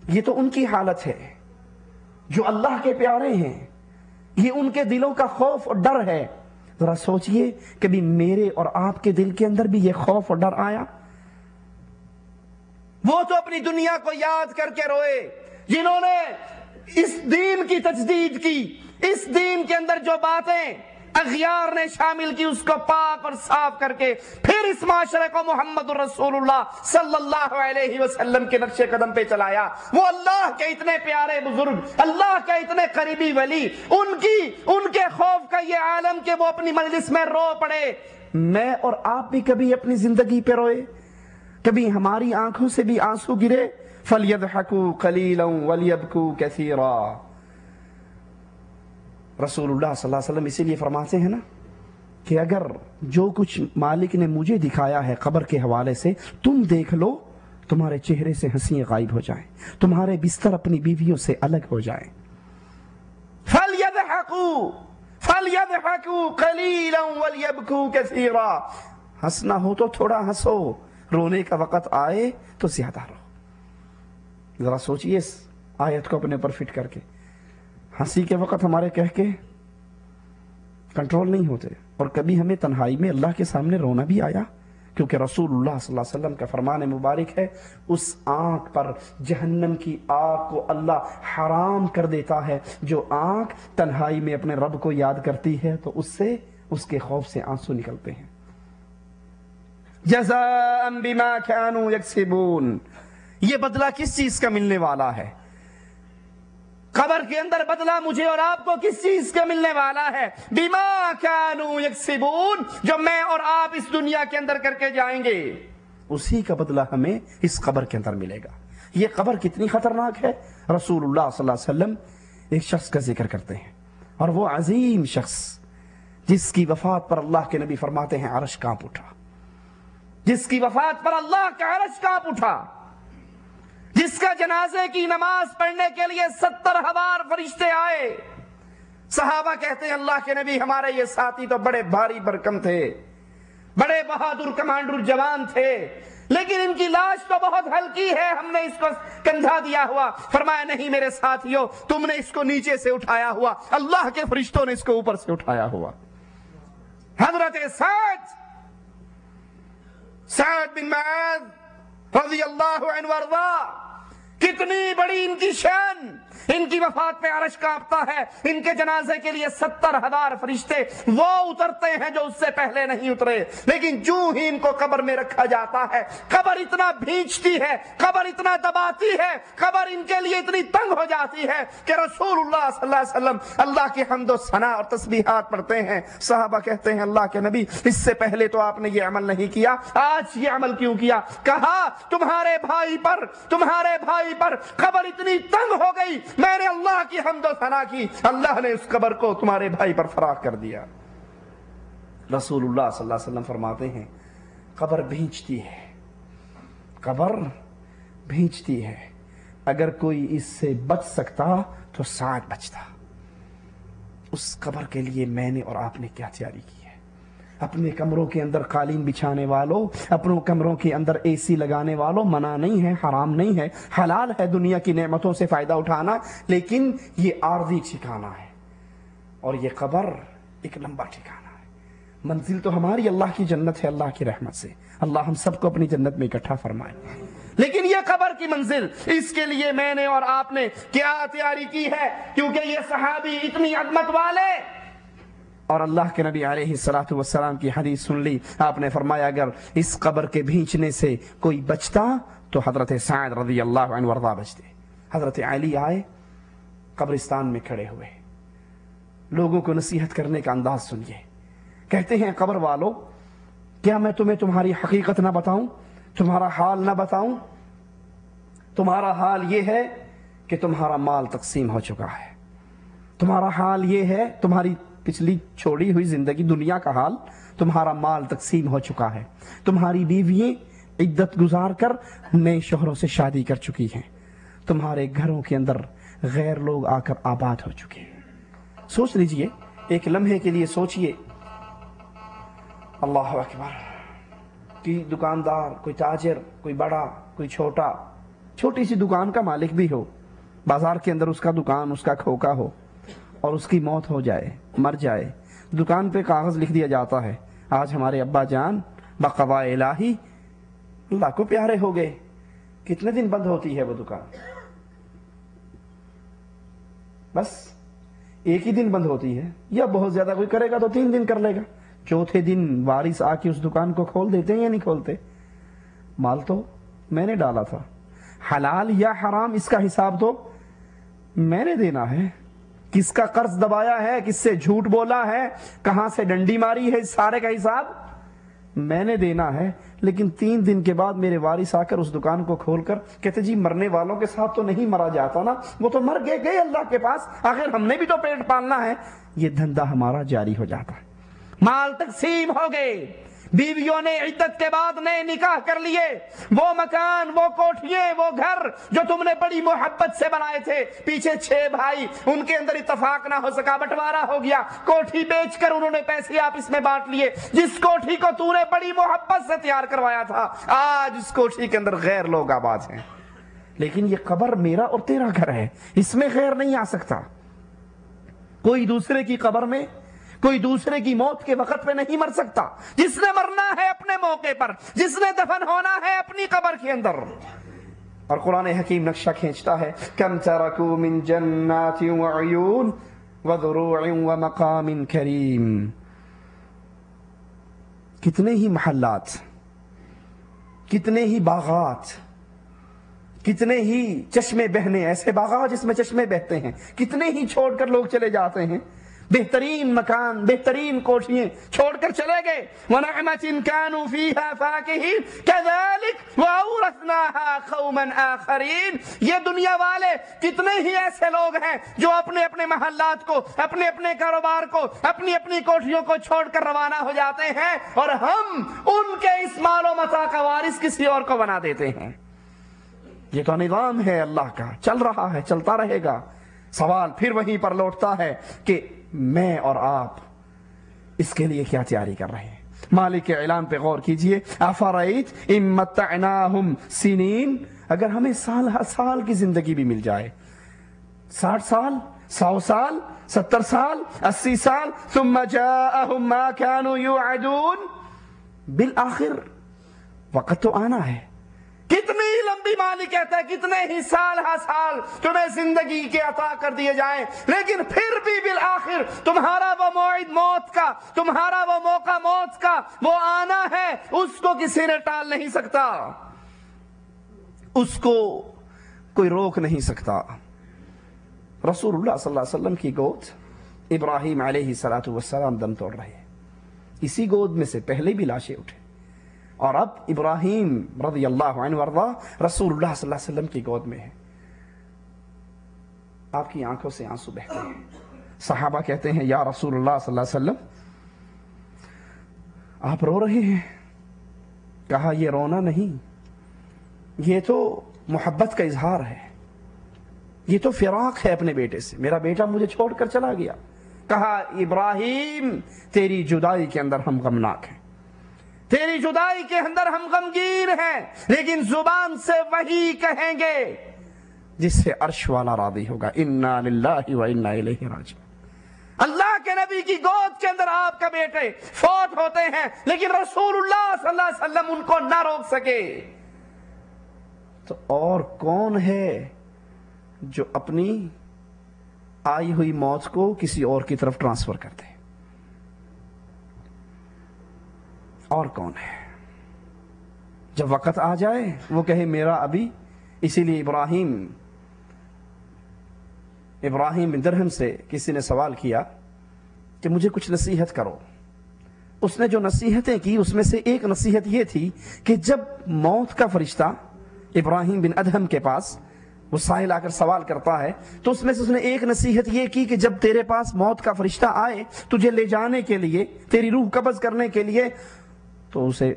یہ تو ان کی حالت ہے جو اللہ کے پیارے ہیں، یہ ان کے دلوں کا خوف اور ڈر ہے. ذرا سوچئے کبھی میرے اور آپ کے دل کے اندر بھی یہ خوف اور ڈر آیا؟ وہ تو اپنی دنیا کو یاد کر کے روئے جنہوں نے اس دین کی تجدید کی، اس دین کے اندر جو باتیں اغیار نے شامل کی اس کو پاک اور صاف کر کے پھر اس معاشرے کو محمد رسول اللہ صلی اللہ علیہ وسلم کے نقش قدم پہ چلایا. وہ اللہ کے اتنے پیارے بزرگ، اللہ کے اتنے قریبی ولی، ان کے خوف کا یہ عالم کہ وہ اپنی مجلس میں رو پڑے. میں اور آپ بھی کبھی اپنی زندگی پہ روئے؟ کبھی ہماری آنکھوں سے بھی آنسو گرے؟ فَلْيَضْحَكُوا قَلِيلًا وَلْيَبْكُوا كَثِيرًا. رسول اللہ صلی اللہ علیہ وسلم اسی لیے فرماتے ہیں نا کہ اگر جو کچھ مالک نے مجھے دکھایا ہے قبر کے حوالے سے تم دیکھ لو، تمہارے چہرے سے ہنسیاں غائب ہو جائیں، تمہارے بستر اپنی بیویوں سے الگ ہو جائیں. فَلْيَضْحَكُوا قَلِيلًا وَلْيَبْكُوا كَثِيرًا. ہنسنا ہو تو تھوڑا ہنسو، رونے کا وقت آئے تو زیادہ رو. ذرا سوچئے اس آیت کو اپنے پر فٹ کر کے. ہنسی کے وقت ہمارے کہہ کے کنٹرول نہیں ہوتے، اور کبھی ہمیں تنہائی میں اللہ کے سامنے رونا بھی آیا، کیونکہ رسول اللہ صلی اللہ علیہ وسلم کا فرمان مبارک ہے اس آنکھ پر جہنم کی آگ کو اللہ حرام کر دیتا ہے جو آنکھ تنہائی میں اپنے رب کو یاد کرتی ہے تو اس کے خوف سے آنسو نکلتے ہیں. جزاء بما كانوا يكسبون. یہ بدلہ کس چیز کا ملنے والا ہے؟ قبر کے اندر بدلہ مجھے اور آپ کو کس چیز کا ملنے والا ہے؟ بما كانوا يكسبون. جو میں اور آپ اس دنیا کے اندر کر کے جائیں گے اسی کا بدلہ ہمیں اس قبر کے اندر ملے گا. یہ قبر کتنی خطرناک ہے. رسول اللہ صلی اللہ علیہ وسلم ایک شخص کا ذکر کرتے ہیں، اور وہ عظیم شخص جس کی وفات پر اللہ کے نبی فرماتے ہیں عرش کانپ اٹھا، جس کی وفات پر اللہ کا عرش کانپ اٹھا، جس کا جنازے کی نماز پڑھنے کے لیے 70,000 فرشتے آئے. صحابہ کہتے ہیں اللہ کے نبی ہمارے یہ ساتھی تو بڑے بھاری بھرکم تھے، بڑے بہادر کمانڈر جوان تھے، لیکن ان کی لاش تو بہت ہلکی ہے، ہم نے اس کو کندھا دیا ہوا۔ فرمایا نہیں میرے ساتھیوں، تم نے اس کو نیچے سے اٹھایا ہوا، اللہ کے فرشتوں نے اس کو اوپر سے اٹھایا ہوا۔ حضرت سعد بن معاذ رضی اللہ عنہ وارضا، کتنی بڑی ان کی شان، ان کی وفات پہ عرش کانپتا ہے، ان کے جنازے کے لیے 70,000 فرشتے وہ اترتے ہیں جو اس سے پہلے نہیں اترے، لیکن جو ہی ان کو قبر میں رکھا جاتا ہے، قبر اتنا بھینچتی ہے، قبر اتنا دباتی ہے، قبر ان کے لیے اتنی تنگ ہو جاتی ہے کہ رسول اللہ صلی اللہ علیہ وسلم اللہ کی حمد و ثنا اور تسبیحات پڑھتے ہیں۔ صحابہ کہتے ہیں اللہ کے نبی، اس سے پہلے تو آپ نے یہ عمل نہیں کیا، آج یہ عمل کیوں کیا؟ کہا تمہارے بھائی پر قبر اتنی تنگ ہو گئی، میں نے اللہ کی حمد و ثنا کی، اللہ نے اس قبر کو تمہارے بھائی پر فراخ کر دیا۔ رسول اللہ صلی اللہ علیہ وسلم فرماتے ہیں قبر بھینچتی ہے، قبر بھینچتی ہے، اگر کوئی اس سے بچ سکتا تو سعد بچتا۔ اس قبر کے لیے میں نے اور آپ نے کیا تیاری کی ہے؟ اپنے کمروں کے اندر قالین بچھانے والوں، اپنوں کمروں کے اندر اے سی لگانے والوں، منع نہیں ہے، حرام نہیں ہے، حلال ہے دنیا کی نعمتوں سے فائدہ اٹھانا، لیکن یہ عارضی ٹھکانہ ہے اور یہ قبر ایک لمبا ٹھکانہ ہے۔ منزل تو ہماری اللہ کی جنت ہے، اللہ کی رحمت سے، اللہ ہم سب کو اپنی جنت میں اکٹھا فرمائے، لیکن یہ قبر کی منزل، اس کے لیے میں نے اور آپ نے کیا تیاری کی ہے؟ کیونکہ یہ صحابی اتنی عظمت والے اور اللہ کے نبی علیہ الصلوۃ والسلام کی حدیث سن لی، آپ نے فرمایا اگر اس قبر کے بھینچنے سے کوئی بچتا تو حضرت سعد رضی اللہ عنہ وارضا بچتے۔ حضرت علی آئے، قبرستان میں کھڑے ہوئے، لوگوں کو نصیحت کرنے کا انداز سنیے، کہتے ہیں قبر والو، کیا میں تمہیں تمہاری حقیقت نہ بتاؤں، تمہارا حال نہ بتاؤں؟ تمہارا حال یہ ہے کہ تمہارا مال تقسیم ہو چکا ہے، تمہارا حال یہ ہے، تمہاری پچھلی چھوڑی ہوئی زندگی دنیا کا حال، تمہارا مال تقسیم ہو چکا ہے، تمہاری بیوییں عدت گزار کر نئے شوہروں سے شادی کر چکی ہیں، تمہارے گھروں کے اندر غیر لوگ آ کر آباد ہو چکے ہیں۔ سوچ لیجئے، ایک لمحے کے لیے سوچئے، اللہ اکبر، کوئی دکاندار، کوئی تاجر، کوئی بڑا، کوئی چھوٹا، چھوٹی سی دکان کا مالک بھی ہو، بازار کے اندر اس کا دکان، اس کا کھوکا ہو اور اس کی موت ہو جائے، مر جائے، دکان پہ کاغذ لکھ دیا جاتا ہے آج ہمارے ابا جان بقضاء الہی اللہ کو پیارے ہو گئے، کتنے دن بند ہوتی ہے وہ دکان؟ بس ایک ہی دن بند ہوتی ہے، یا بہت زیادہ کوئی کرے گا تو 3 دن کر لے گا، چوتھے دن وارث آ کے اس دکان کو کھول دیتے ہیں یا نہیں کھولتے؟ مال تو میں نے ڈالا تھا، حلال یا حرام اس کا حساب تو میں نے دینا ہے، کس کا قرض دبایا ہے، کس سے جھوٹ بولا ہے، کہاں سے ڈنڈی ماری ہے، اس سارے کا حساب میں نے دینا ہے۔ لیکن 3 دن کے بعد میرے وارث آ کر اس دکان کو کھول کر کہتے جی مرنے والوں کے ساتھ تو نہیں مرا جاتا نا، وہ تو مر گئے اللہ کے پاس، آخر ہم نے بھی تو پیٹ پالنا ہے، یہ دھندا ہمارا جاری ہو جاتا ہے۔ مال تقسیم ہو گئے، بیویوں نے عدت کے بعد نئے نکاح کر لیے، وہ مکان، وہ کوٹھیاں، وہ گھر جو تم نے بڑی محبت سے بنائے تھے، پیچھے 6 بھائی، ان کے اندر اتفاق نہ ہو سکا، بٹوارا ہو گیا، کوٹھی بیچ کر انہوں نے پیسے آپس میں بانٹ لیے، جس کوٹھی کو تو نے بڑی محبت سے تیار کروایا تھا، آج اس کوٹھی کے اندر غیر لوگ آباد ہیں۔ لیکن یہ قبر میرا اور تیرا گھر ہے، اس میں غیر نہیں آ سکتا، کوئی دوسرے کی قبر میں، کوئی دوسرے کی موت کے وقت پہ نہیں مر سکتا، جس نے مرنا ہے اپنے موقع پر، جس نے دفن ہونا ہے اپنی قبر کے اندر۔ اور قرآن حکیم نقشہ کھینچتا ہے، کم ترکوا من جنات وعیون وزروع ومقام کریم، کتنے ہی محلات، کتنے ہی باغات، کتنے ہی چشمے بہنے، ایسے باغات جس میں چشمے بہتے ہیں، کتنے ہی چھوڑ کر لوگ چلے جاتے ہیں، بہترین مکان، بہترین کوٹھیاں چھوڑ کر چلے گئے، وَنَعْمَةٍ كَانُوا فِيهَا فَاكِهِينَ كَذَلِكَ وَأَوْرَثْنَاهَا قَوْمًا آخَرِينَ۔ یہ دنیا والے کتنے ہی ایسے لوگ ہیں جو اپنے اپنے محلات کو، اپنے اپنے کاروبار کو، اپنی اپنی کوٹھیوں کو چھوڑ کر روانہ ہو جاتے ہیں، اور ہم ان کے اس مال و متاع کا وارث کسی اور کو بنا دیتے ہیں۔ یہ تو نظام ہے اللہ کا، چل رہا ہے، چلتا رہے گا۔ سوال پھر وہیں پر لوٹتا ہے کہ میں اور آپ اس کے لیے کیا تیاری کر رہے ہیں؟ مالک کے اعلان پہ غور کیجئے، افرائیت ان متعناہم سنین، اگر ہمیں سال کی زندگی بھی مل جائے، 60 سال، 100 سال، 70 سال، 80 سال، ثم جاءہم ما كانوا یوعدون، بالآخر وقت تو آنا ہے، کتنی لمبی مالک کہتا ہے کتنے ہی سال تمہیں زندگی کے عطا کر دیے جائیں، لیکن پھر بھی بالآخر تمہارا وہ موعد موت کا، تمہارا وہ موقع موت کا وہ آنا ہے، اس کو کسی نے ٹال نہیں سکتا، اس کو کوئی روک نہیں سکتا۔ رسول اللہ صلی اللہ علیہ وسلم کی گود ابراہیم علیہ السلام دم توڑ رہے ہیں، اسی گود میں سے پہلے بھی لاشیں اٹھے، اور اب ابراہیم رضی اللہ عنہ وارضا رسول اللہ صلی اللہ علیہ وسلم کی گود میں ہے، آپ کی آنکھوں سے آنسو بہتے ہیں۔ صحابہ کہتے ہیں یا رسول اللہ صلی اللہ علیہ وسلم آپ رو رہے ہیں؟ کہا یہ رونا نہیں، یہ تو محبت کا اظہار ہے، یہ تو فراق ہے اپنے بیٹے سے، میرا بیٹا مجھے چھوڑ کر چلا گیا۔ کہا ابراہیم تیری جدائی کے اندر ہم غمناک ہیں، تیری جدائی کے اندر ہم غمگین ہیں، لیکن زبان سے وہی کہیں گے جس سے عرش والا راضی ہوگا، انا للہ و انا الیہ راجعون۔ اللہ کے نبی کی گود کے اندر آپ کا بیٹے فوت ہوتے ہیں، لیکن رسول اللہ صلی اللہ علیہ وسلم ان کو نہ روک سکے، تو اور کون ہے جو اپنی آئی ہوئی موت کو کسی اور کی طرف ٹرانسفر کرتے؟ اور کون ہے؟ جب وقت آ جائے وہ کہے میرا ابھی، اسی لیے ابراہیم بن درہم سے کسی نے سوال کیا کہ مجھے کچھ نصیحت کرو، اس نے جو نصیحتیں کی اس میں سے ایک نصیحت یہ تھی کہ جب موت کا فرشتہ ابراہیم بن ادہم کے پاس وہ سائل آ کر سوال کرتا ہے تو اس میں سے اس نے ایک نصیحت یہ کی کہ جب تیرے پاس موت کا فرشتہ آئے تجھے لے جانے کے لیے، تیری روح قبض کرنے کے لیے، تو اسے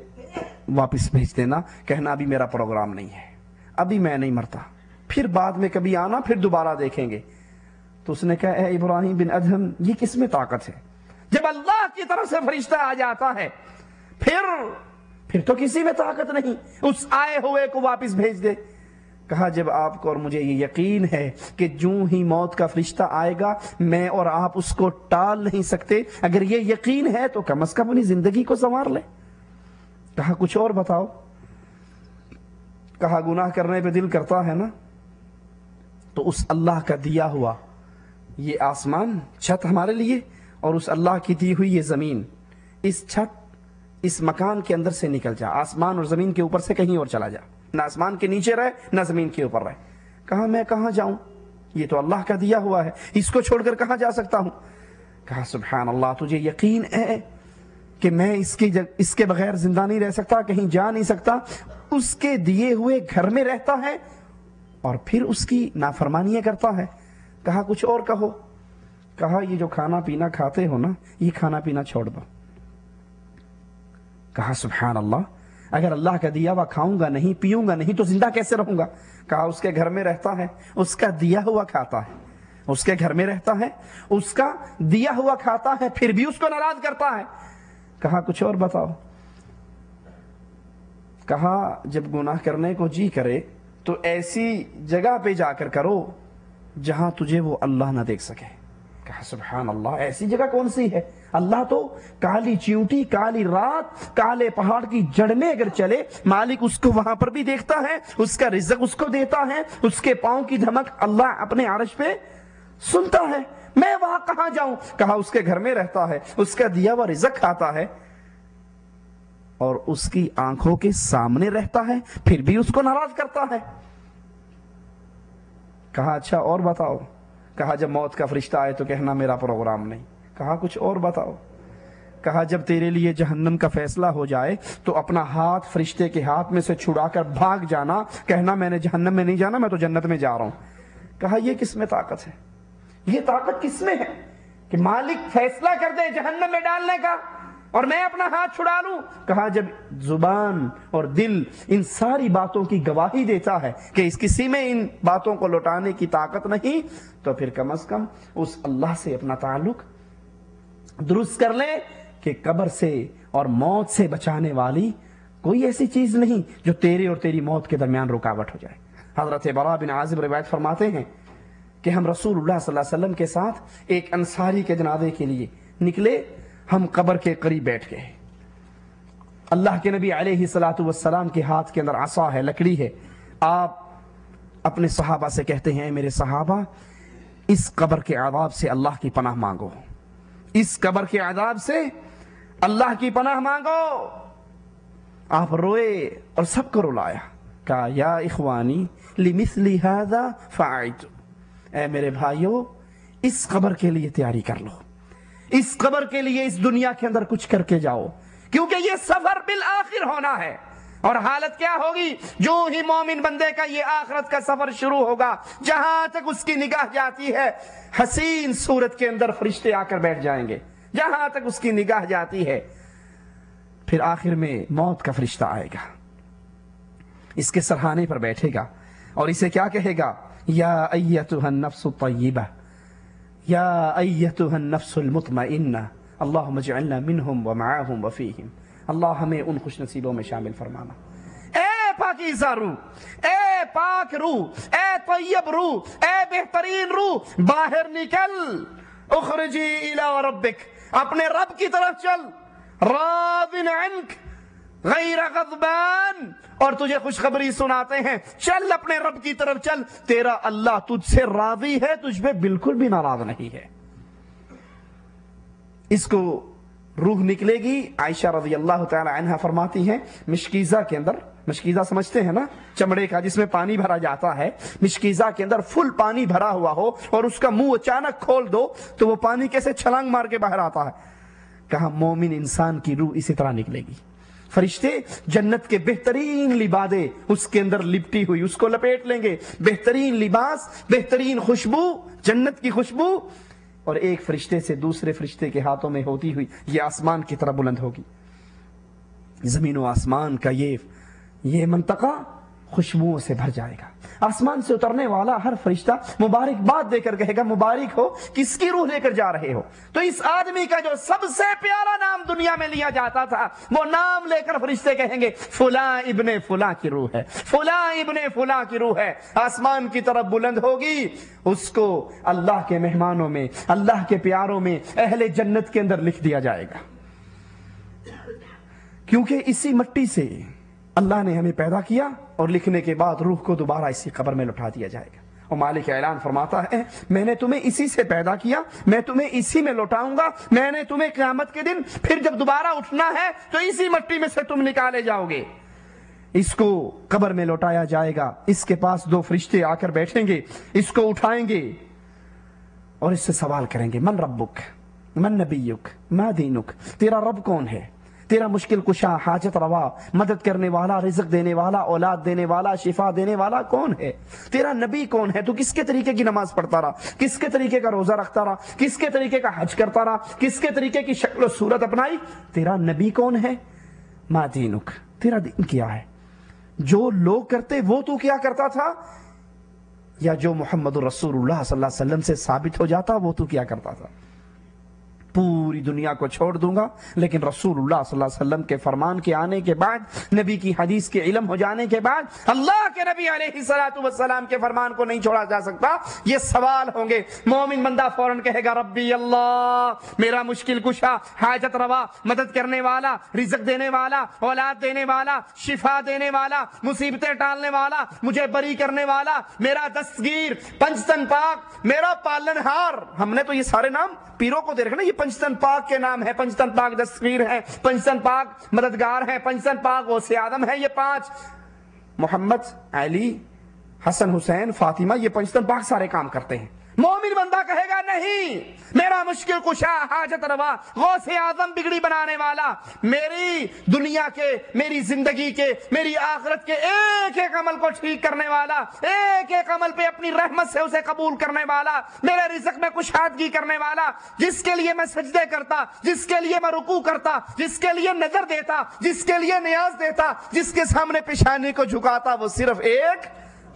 واپس بھیج دینا، کہنا ابھی میرا پروگرام نہیں ہے، ابھی میں نہیں مرتا، پھر بعد میں کبھی آنا، پھر دوبارہ دیکھیں گے۔ تو اس نے کہا اے ابراہیم بن ادہم یہ کس میں طاقت ہے؟ جب اللہ کی طرف سے فرشتہ آ جاتا ہے پھر تو کسی میں طاقت نہیں، اس آئے ہوئے کو واپس بھیج دے۔ کہا جب آپ کو اور مجھے یہ یقین ہے کہ جو ہی موت کا فرشتہ آئے گا میں اور آپ اس کو ٹال نہیں سکتے، اگر یہ یقین ہے تو کم از کم اپنی زندگی کو سنوار لے۔ کہا کچھ اور بتاؤ؟ کہا گناہ کرنے پہ دل کرتا ہے نا، تو اس اللہ کا دیا ہوا یہ آسمان چھت ہمارے لیے، اور اس اللہ کی دی ہوئی یہ زمین، اس چھت اس مکان کے اندر سے نکل جا، آسمان اور زمین کے اوپر سے کہیں اور چلا جا، نہ آسمان کے نیچے رہے نہ زمین کے اوپر رہے۔ کہا میں کہاں جاؤں، یہ تو اللہ کا دیا ہوا ہے، اس کو چھوڑ کر کہاں جا سکتا ہوں؟ کہا سبحان اللہ، تجھے یقین ہے کہ میں اس کے بغیر زندہ نہیں رہ سکتا، کہیں جا نہیں سکتا، اس کے دیے ہوئے گھر میں رہتا ہے اور پھر اس کی نافرمانیاں کرتا ہے۔ کہا کچھ اور کہو؟ کہا یہ جو کھانا پینا کھاتے ہو نا، یہ کھانا پینا چھوڑ دو۔ کہا سبحان اللہ، اگر اللہ کا دیا ہوا کھاؤں گا نہیں پیوں گا نہیں تو زندہ کیسے رہوں گا؟ کہا اس کے گھر میں رہتا ہے، اس کا دیا ہوا کھاتا ہے، اس کے گھر میں رہتا ہے، اس کا دیا ہوا کھاتا ہے، پھر بھی اس کو ناراض کرتا ہے۔ کہا کچھ اور بتاؤ؟ کہا جب گناہ کرنے کو جی کرے تو ایسی جگہ پہ جا کر کرو جہاں تجھے وہ اللہ نہ دیکھ سکے۔ کہا سبحان اللہ، ایسی جگہ کون سی ہے؟ اللہ تو کالی چیونٹی، کالی رات، کالے پہاڑ کی جڑ میں اگر چلے مالک اس کو وہاں پر بھی دیکھتا ہے، اس کا رزق اس کو دیتا ہے، اس کے پاؤں کی دھمک اللہ اپنے عرش پہ سنتا ہے، میں وہاں کہاں جاؤں؟ کہا اس کے گھر میں رہتا ہے، اس کا دیا ہوا رزق کھاتا ہے اور اس کی آنکھوں کے سامنے رہتا ہے، پھر بھی اس کو ناراض کرتا ہے۔ کہا اچھا اور بتاؤ؟ کہا جب موت کا فرشتہ آئے تو کہنا میرا پروگرام نہیں۔ کہا کچھ اور بتاؤ؟ کہا جب تیرے لیے جہنم کا فیصلہ ہو جائے تو اپنا ہاتھ فرشتے کے ہاتھ میں سے چھڑا کر بھاگ جانا، کہنا میں نے جہنم میں نہیں جانا، میں تو جنت میں جا رہا ہوں۔ کہا یہ کس میں طاقت ہے؟ یہ طاقت کس میں ہے کہ مالک فیصلہ کر دے جہنم میں ڈالنے کا اور میں اپنا ہاتھ چھڑا لوں؟ کہا جب زبان اور دل ان ساری باتوں کی گواہی دیتا ہے کہ اس کسی میں ان باتوں کو لوٹانے کی طاقت نہیں، تو پھر کم از کم اس اللہ سے اپنا تعلق درست کر لیں کہ قبر سے اور موت سے بچانے والی کوئی ایسی چیز نہیں جو تیرے اور تیری موت کے درمیان رکاوٹ ہو جائے۔ حضرت براء بن عازب روایت فرماتے ہیں کہ ہم رسول اللہ صلی اللہ علیہ وسلم کے ساتھ ایک انصاری کے جنازے کے لیے نکلے، ہم قبر کے قریب بیٹھ گئے۔ اللہ کے نبی علیہ الصلوۃ والسلام کے ہاتھ کے اندر عصا ہے، لکڑی ہے۔ آپ اپنے صحابہ سے کہتے ہیں، میرے صحابہ اس قبر کے عذاب سے اللہ کی پناہ مانگو، اس قبر کے عذاب سے اللہ کی پناہ مانگو۔ آپ روئے اور سب کو رلایا، کہا یا اخوانی لمثل ھذا فعیت، اے میرے بھائیو اس قبر کے لیے تیاری کر لو، اس قبر کے لیے اس دنیا کے اندر کچھ کر کے جاؤ، کیونکہ یہ سفر بالآخر ہونا ہے۔ اور حالت کیا ہوگی؟ جو ہی مومن بندے کا یہ آخرت کا سفر شروع ہوگا، جہاں تک اس کی نگاہ جاتی ہے حسین صورت کے اندر فرشتے آ کر بیٹھ جائیں گے، جہاں تک اس کی نگاہ جاتی ہے۔ پھر آخر میں موت کا فرشتہ آئے گا، اس کے سرہانے پر بیٹھے گا اور اسے کیا کہے گا؟ یا ایتھا النفس الطیبہ، یا ایتھا النفس المطمئنہ، اللہم اجعلنا منہم ومعاہم وفیہم، اللہ ہمیں ان خوش نصیبوں میں شامل فرمانا۔ اے پاکیزہ روح، اے پاک روح، اے طیب روح، اے بہترین روح، باہر نکل، اخرجی الی ربک، اپنے رب کی طرف چل، راض عنک غیر غضبان، اور تجھے خوشخبری سناتے ہیں، چل اپنے رب کی طرف چل، تیرا اللہ تجھ سے راضی ہے، تجھ پہ بالکل بھی ناراض نہیں ہے۔ اس کو روح نکلے گی، عائشہ رضی اللہ تعالی عنہا فرماتی ہیں مشکیزہ کے اندر، مشکیزہ سمجھتے ہیں نا، چمڑے کا جس میں پانی بھرا جاتا ہے، مشکیزہ کے اندر فل پانی بھرا ہوا ہو اور اس کا منہ اچانک کھول دو تو وہ پانی کیسے چھلانگ مار کے باہر آتا ہے۔ کہا مومن انسان کی روح اسی طرح نکلے گی، فرشتے جنت کے بہترین لبادے اس کے اندر لپٹی ہوئی اس کو لپیٹ لیں گے، بہترین لباس، بہترین خوشبو، جنت کی خوشبو، اور ایک فرشتے سے دوسرے فرشتے کے ہاتھوں میں ہوتی ہوئی یہ آسمان کی طرف بلند ہوگی۔ زمین و آسمان کا یہ منطقہ خوشبوؤں سے بھر جائے گا۔ آسمان سے اترنے والا ہر فرشتہ مبارکباد دے کر کہے گا مبارک ہو، کس کی روح لے کر جا رہے ہو؟ تو اس آدمی کا جو سب سے پیارا نام دنیا میں لیا جاتا تھا، وہ نام لے کر فرشتے کہیں گے فلاں ابن فلاں کی روح ہے، فلاں ابن فلاں کی روح ہے، آسمان کی طرف بلند ہوگی، اس کو اللہ کے مہمانوں میں، اللہ کے پیاروں میں، اہل جنت کے اندر لکھ دیا جائے گا۔ کیونکہ اسی مٹی سے اللہ نے ہمیں پیدا کیا اور لکھنے کے بعد روح کو دوبارہ اسی قبر میں لوٹا دیا جائے گا۔ اور مالک اعلان فرماتا ہے میں نے تمہیں اسی سے پیدا کیا، میں تمہیں اسی میں لوٹاؤں گا، میں نے تمہیں قیامت کے دن پھر جب دوبارہ اٹھنا ہے تو اسی مٹی میں سے تم نکالے جاؤ گے۔ اس کو قبر میں لوٹایا جائے گا، اس کے پاس دو فرشتے آ کر بیٹھیں گے، اس کو اٹھائیں گے اور اس سے سوال کریں گے من ربک، من نبیک، ما دینک، تیرا رب کون ہے؟ تیرا مشکل کشا، حاجت روا، مدد کرنے والا، رزق دینے والا، اولاد دینے والا، شفا دینے والا کون ہے؟ تیرا نبی کون ہے؟ تو کس کے طریقے کی نماز پڑھتا رہا، کس کے طریقے کا روزہ رکھتا رہا، کس کے طریقے کا حج کرتا رہا، کس کے طریقے کی شکل و صورت اپنائی؟ تیرا نبی کون ہے؟ ما دینک، تیرا دین کیا ہے؟ جو لوگ کرتے وہ تو کیا کرتا تھا، یا جو محمد رسول اللہ صلی اللہ علیہ وسلم سے ثابت ہو جاتا وہ تو کیا کرتا تھا؟ پوری دنیا کو چھوڑ دوں گا لیکن رسول اللہ صلی اللہ علیہ وسلم کے فرمان کے آنے کے بعد، نبی کی حدیث کے علم ہو جانے کے بعد اللہ کے نبی علیہ الصلوۃ والسلام کے فرمان کو نہیں چھوڑا جا سکتا۔ یہ سوال ہوں گے، مومن بندہ فوراً کہے گا ربی اللہ، میرا مشکل کشا، حاجت روا، مدد کرنے والا، رزق دینے والا، اولاد دینے والا، شفا دینے والا، مصیبتیں ٹالنے والا، مجھے بری کرنے والا، میرا دستگیر، پنجتن پاک، میرا پالنہار۔ ہم نے تو یہ سارے نام پیروں کو دے رکھے نا، یہ پنجتن پاک کے نام ہے، پنجتن پاک دستگیر ہے، پنجتن پاک مددگار ہے، پنجتن پاک غوث اعظم ہے، یہ پانچ محمد، علی، حسن، حسین، فاطمہ، یہ پنجتن پاک سارے کام کرتے ہیں۔ مومن بندہ کہے گا نہیں، میرا مشکل کشا، حاجت روا، غوث اعظم، بگڑی بنانے والا، میری دنیا کے، میری زندگی کے، میری آخرت کے ایک ایک عمل کو ٹھیک کرنے والا، ایک ایک عمل پہ اپنی رحمت سے اسے قبول کرنے والا، میرے رزق میں کشادگی کرنے والا، جس کے لیے میں سجدے کرتا، جس کے لیے میں رکوع کرتا، جس کے لیے نظر دیتا، جس کے لیے نیاز دیتا، جس کے سامنے پیشانی کو جھکاتا، وہ صرف ایک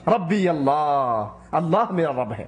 ربی اللہ، اللہ میرا رب ہے۔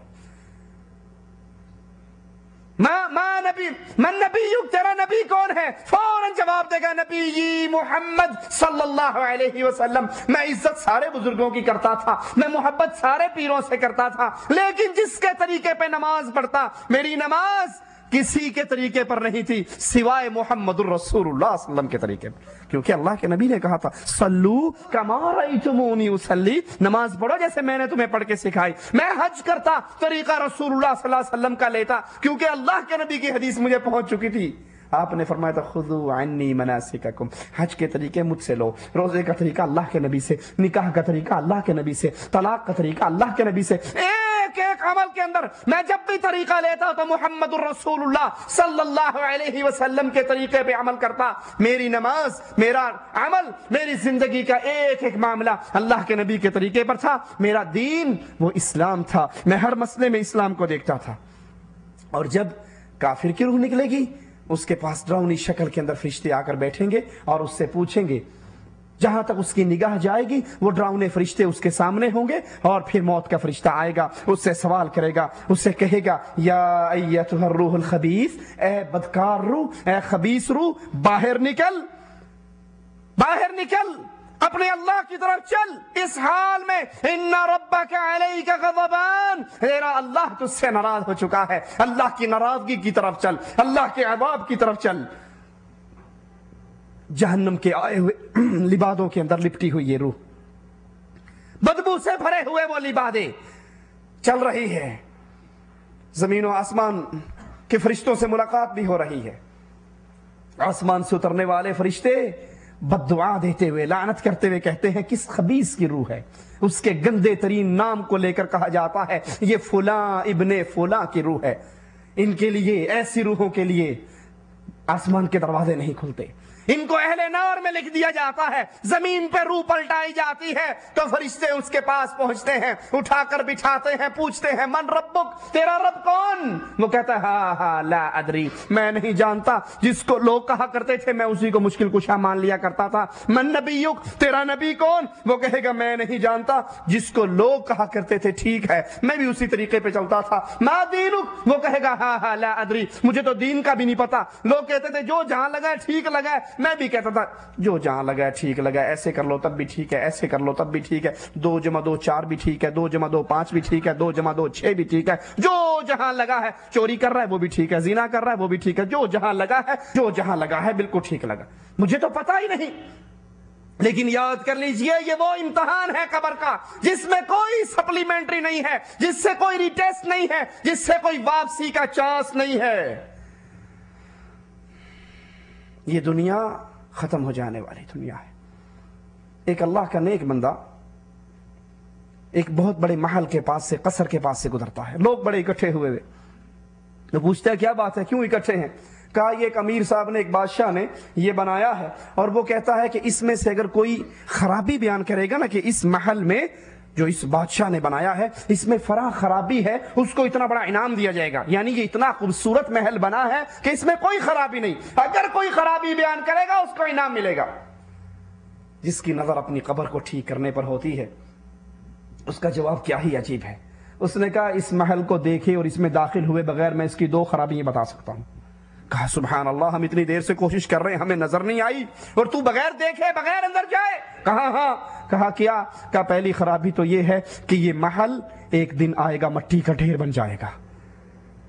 من نبی، تیرا نبی کون ہے؟ فوراً جواب دے گا نبی محمد صلی اللہ علیہ وسلم۔ میں عزت سارے بزرگوں کی کرتا تھا، میں محبت سارے پیروں سے کرتا تھا، لیکن جس کے طریقے پہ نماز پڑھتا، میری نماز کسی کے طریقے پر نہیں تھی سوائے محمد الرسول اللہ صلی اللہ علیہ وسلم کے طریقے پر، کیونکہ اللہ کے نبی نے کہا تھا صلو کما رأیتمونی اصلی، نماز پڑھو جیسے میں نے تمہیں پڑھ کے سکھائی۔ میں حج کرتا طریقہ رسول اللہ صلی اللہ علیہ وسلم کا لیتا، کیونکہ اللہ کے نبی کی حدیث مجھے پہنچ چکی تھی۔ آپ نے فرمایا تھا خذوا عنی مناسککم، حج کے طریقے مجھ سے لو، روزے کا طریقہ اللہ کے نبی سے، نکاح کا طریقہ اللہ کے نبی سے، طلاق کا طریقہ اللہ کے نبی سے۔ ایک ایک عمل کے اندر میں جب بھی طریقہ لیتا تو محمد الرسول اللہ صلی اللہ علیہ وسلم کے طریقے پہ عمل کرتا۔ میری نماز، میرا عمل، میری زندگی کا ایک ایک معاملہ اللہ کے نبی کے طریقے پر تھا۔ میرا دین وہ اسلام تھا، میں ہر مسئلے میں اسلام کو دیکھتا تھا۔ اور جب کافر کی روح نکلے گی، اس کے پاس ڈراؤنی شکل کے اندر فرشتے آ کر بیٹھیں گے اور اس سے پوچھیں گے، جہاں تک اس کی نگاہ جائے گی وہ ڈراؤنے فرشتے اس کے سامنے ہوں گے، اور پھر موت کا فرشتہ آئے گا، اس سے سوال کرے گا، اس سے کہے گا یا ایتھا الروح الخبیث، اے بدکار روح، اے خبیث روح، باہر نکل، باہر نکل، اپنے اللہ کی طرف چل۔ اس حال میں ان ربک علیک غضبان، تیرا اللہ تجھ سے ناراض ہو چکا ہے، اللہ کی ناراضگی کی طرف چل، اللہ کے عذاب کی طرف چل۔ جہنم کے آئے ہوئے لبادوں کے اندر لپٹی ہوئی یہ روح، بدبو سے بھرے ہوئے وہ لبادیں چل رہی ہے، زمین و آسمان کے فرشتوں سے ملاقات بھی ہو رہی ہے۔ آسمان سے اترنے والے فرشتے بد دعا دیتے ہوئے، لعنت کرتے ہوئے کہتے ہیں کس خبیث کی روح ہے، اس کے گندے ترین نام کو لے کر کہا جاتا ہے یہ فلاں ابن فلاں کی روح ہے۔ ان کے لیے، ایسی روحوں کے لیے آسمان کے دروازے نہیں کھلتے، ان کو اہل نار میں لکھ دیا جاتا ہے۔ زمین پہ روح پلٹائی جاتی ہے تو فرشتے اس کے پاس پہنچتے ہیں، اٹھا کر بٹھاتے ہیں، پوچھتے ہیں من ربک، تیرا رب کون؟ وہ کہتا ہے ہاں لا ادری، میں نہیں جانتا، جس کو لوگ کہا کرتے تھے میں اسی کو مشکل کشا مان لیا کرتا تھا۔ من نبیک، تیرا نبی کون؟ وہ کہے گا میں نہیں جانتا، جس کو لوگ کہا کرتے تھے ٹھیک ہے میں بھی اسی طریقے پہ چلتا تھا۔ ما دینک، وہ کہے گا ہاں لا ادری، مجھے تو دین کا بھی نہیں پتا۔ لوگ کہتے تھے جو جہاں لگا ہے ٹھیک لگا ہے، میں بھی کہتا تھا جو جہاں لگا ہے ٹھیک لگا ہے، ایسے کر لو تب بھی ٹھیک ہے، ایسے کر لو تب بھی ٹھیک ہے، 2 + 2 4 بھی ٹھیک ہے، 2 + 2 5 بھی ٹھیک ہے، 2 + 2 6 بھی ٹھیک ہے، جو جہاں لگا ہے، چوری کر رہا ہے وہ بھی ٹھیک ہے، زنا کر رہا ہے وہ بھی ٹھیک ہے، جو جہاں لگا ہے، جو جہاں لگا ہے بالکل ٹھیک لگا، مجھے تو پتا ہی نہیں۔ لیکن یاد کر لیجئے یہ وہ امتحان ہے قبر کا جس میں کوئی سپلیمنٹری نہیں ہے، جس سے کوئی ریٹیسٹ نہیں ہے، جس سے کوئی واپسی کا چانس نہیں ہے۔ یہ دنیا ختم ہو جانے والی دنیا ہے۔ ایک اللہ کا نیک بندہ ایک بہت بڑے محل کے پاس سے، قصر کے پاس سے گزرتا ہے، لوگ بڑے اکٹھے ہوئے ہوئے، وہ پوچھتا ہے کیا بات ہے، کیوں اکٹھے ہیں؟ کہا یہ ایک امیر صاحب نے، ایک بادشاہ نے یہ بنایا ہے، اور وہ کہتا ہے کہ اس میں سے اگر کوئی خرابی بیان کرے گا نا کہ اس محل میں جو اس بادشاہ نے بنایا ہے اس میں فلاں خرابی ہے، اس کو اتنا بڑا انعام دیا جائے گا، یعنی یہ اتنا خوبصورت محل بنا ہے کہ اس میں کوئی خرابی نہیں، اگر کوئی خرابی بیان کرے گا اس کو انعام ملے گا۔ جس کی نظر اپنی قبر کو ٹھیک کرنے پر ہوتی ہے اس کا جواب کیا ہی عجیب ہے۔ اس نے کہا اس محل کو دیکھے اور اس میں داخل ہوئے بغیر میں اس کی 2 خرابیاں بتا سکتا ہوں۔ کہا سبحان اللہ، ہم اتنی دیر سے کوشش کر رہے ہیں ہمیں نظر نہیں آئی اور تو بغیر دیکھے بغیر اندر جائے؟ کہا ہاں۔ کہا کیا؟ کہا پہلی خرابی تو یہ ہے کہ یہ محل ایک دن آئے گا مٹی کا ڈھیر بن جائے گا۔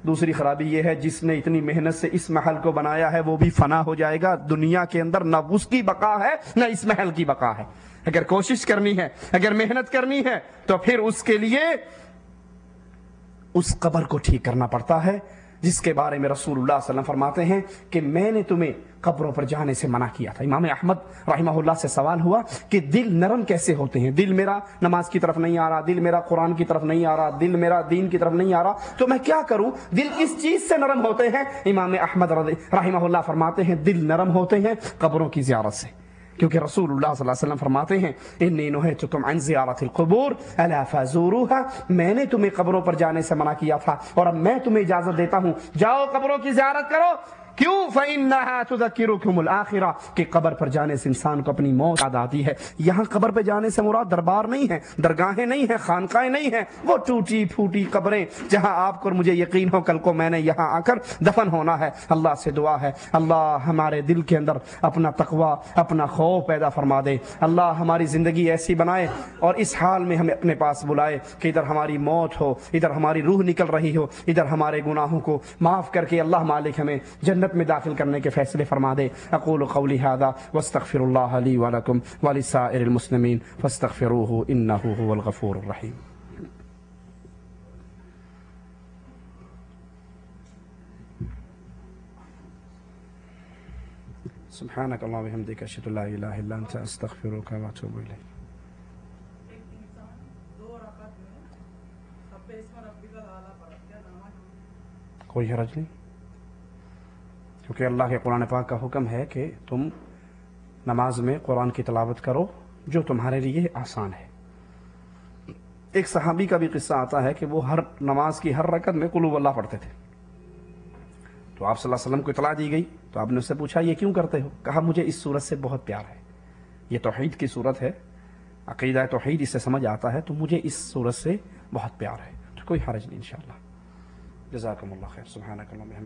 دوسری خرابی یہ ہے جس نے اتنی محنت سے اس محل کو بنایا ہے وہ بھی فنا ہو جائے گا، دنیا کے اندر نہ اس کی بقا ہے نہ اس محل کی بقا ہے۔ اگر کوشش کرنی ہے، اگر محنت کرنی ہے تو پھر اس کے لیے اس قبر کو ٹھیک کرنا پڑتا ہے جس کے بارے میں رسول اللہ صلی اللہ علیہ وسلم فرماتے ہیں کہ میں نے تمہیں قبروں پر جانے سے منع کیا تھا۔ امام احمد رحمہ اللہ سے سوال ہوا کہ دل نرم کیسے ہوتے ہیں، دل میرا نماز کی طرف نہیں آ رہا، دل میرا قرآن کی طرف نہیں آ رہا، دل میرا دین کی طرف نہیں آ رہا، تو میں کیا کروں؟ دل کس چیز سے نرم ہوتے ہیں؟ امام احمد رحمہ اللہ فرماتے ہیں دل نرم ہوتے ہیں قبروں کی زیارت سے، کیونکہ رسول اللہ صلی اللہ علیہ وسلم فرماتے ہیں انی نہیتکم عن زیارت القبور الا فزوروها، میں نے تمہیں قبروں پر جانے سے منع کیا تھا اور اب میں تمہیں اجازت دیتا ہوں جاؤ قبروں کی زیارت کرو۔ کیوں؟ فَإِنَّهَا تُذَكِّرُكُمُ الْآخِرَةَ کہ قبر پر جانے سے انسان کو اپنی موت یاد آتی ہے۔ یہاں قبر پہ جانے سے مراد دربار نہیں ہے، درگاہیں نہیں ہیں، خانقاہیں نہیں ہیں، وہ ٹوٹی پھوٹی قبریں جہاں آپ کو اور مجھے یقین ہو کل کو میں نے یہاں آ کر دفن ہونا ہے۔ اللہ سے دعا ہے اللہ ہمارے دل کے اندر اپنا تقوی، اپنا خوف پیدا فرما دے۔ اللہ ہماری زندگی ایسی بنائے اور اس حال میں ہمیں اپنے پاس بلائے کہ ادھر ہماری موت ہو، ادھر ہماری روح نکل رہی ہو، ادھر ہمارے گناہوں کو معاف کر کے اللہ مالک ہمیں جنت میں داخل کرنے کے فیصلے فرما دے۔ اقول قولی ھذا واستغفر اللہ لی ولکم ولسائر المسلمین فاستغفروہ انہ هو الغفور الرحیم۔ سبحانک اللہم وبحمدک اشہد ان لا الہ الا انت استغفرک واتوب الیک۔ کوئی حرج نہیں، کیونکہ اللہ کے قرآن پاک کا حکم ہے کہ تم نماز میں قرآن کی تلاوت کرو جو تمہارے لیے آسان ہے۔ ایک صحابی کا بھی قصہ آتا ہے کہ وہ ہر نماز کی ہر رکعت میں قل هو اللہ پڑھتے تھے، تو آپ صلی اللہ علیہ وسلم کو اطلاع دی گئی تو آپ نے اس سے پوچھا یہ کیوں کرتے ہو؟ کہا مجھے اس صورت سے بہت پیار ہے، یہ توحید کی صورت ہے، عقیدہ توحید اس سے سمجھ آتا ہے، تو مجھے اس صورت سے بہت پیار ہے۔ تو کوئی حرج نہیں انشاءاللہ۔ جزاکم اللہ خیر۔ سبحانک اللہم وبحمدک۔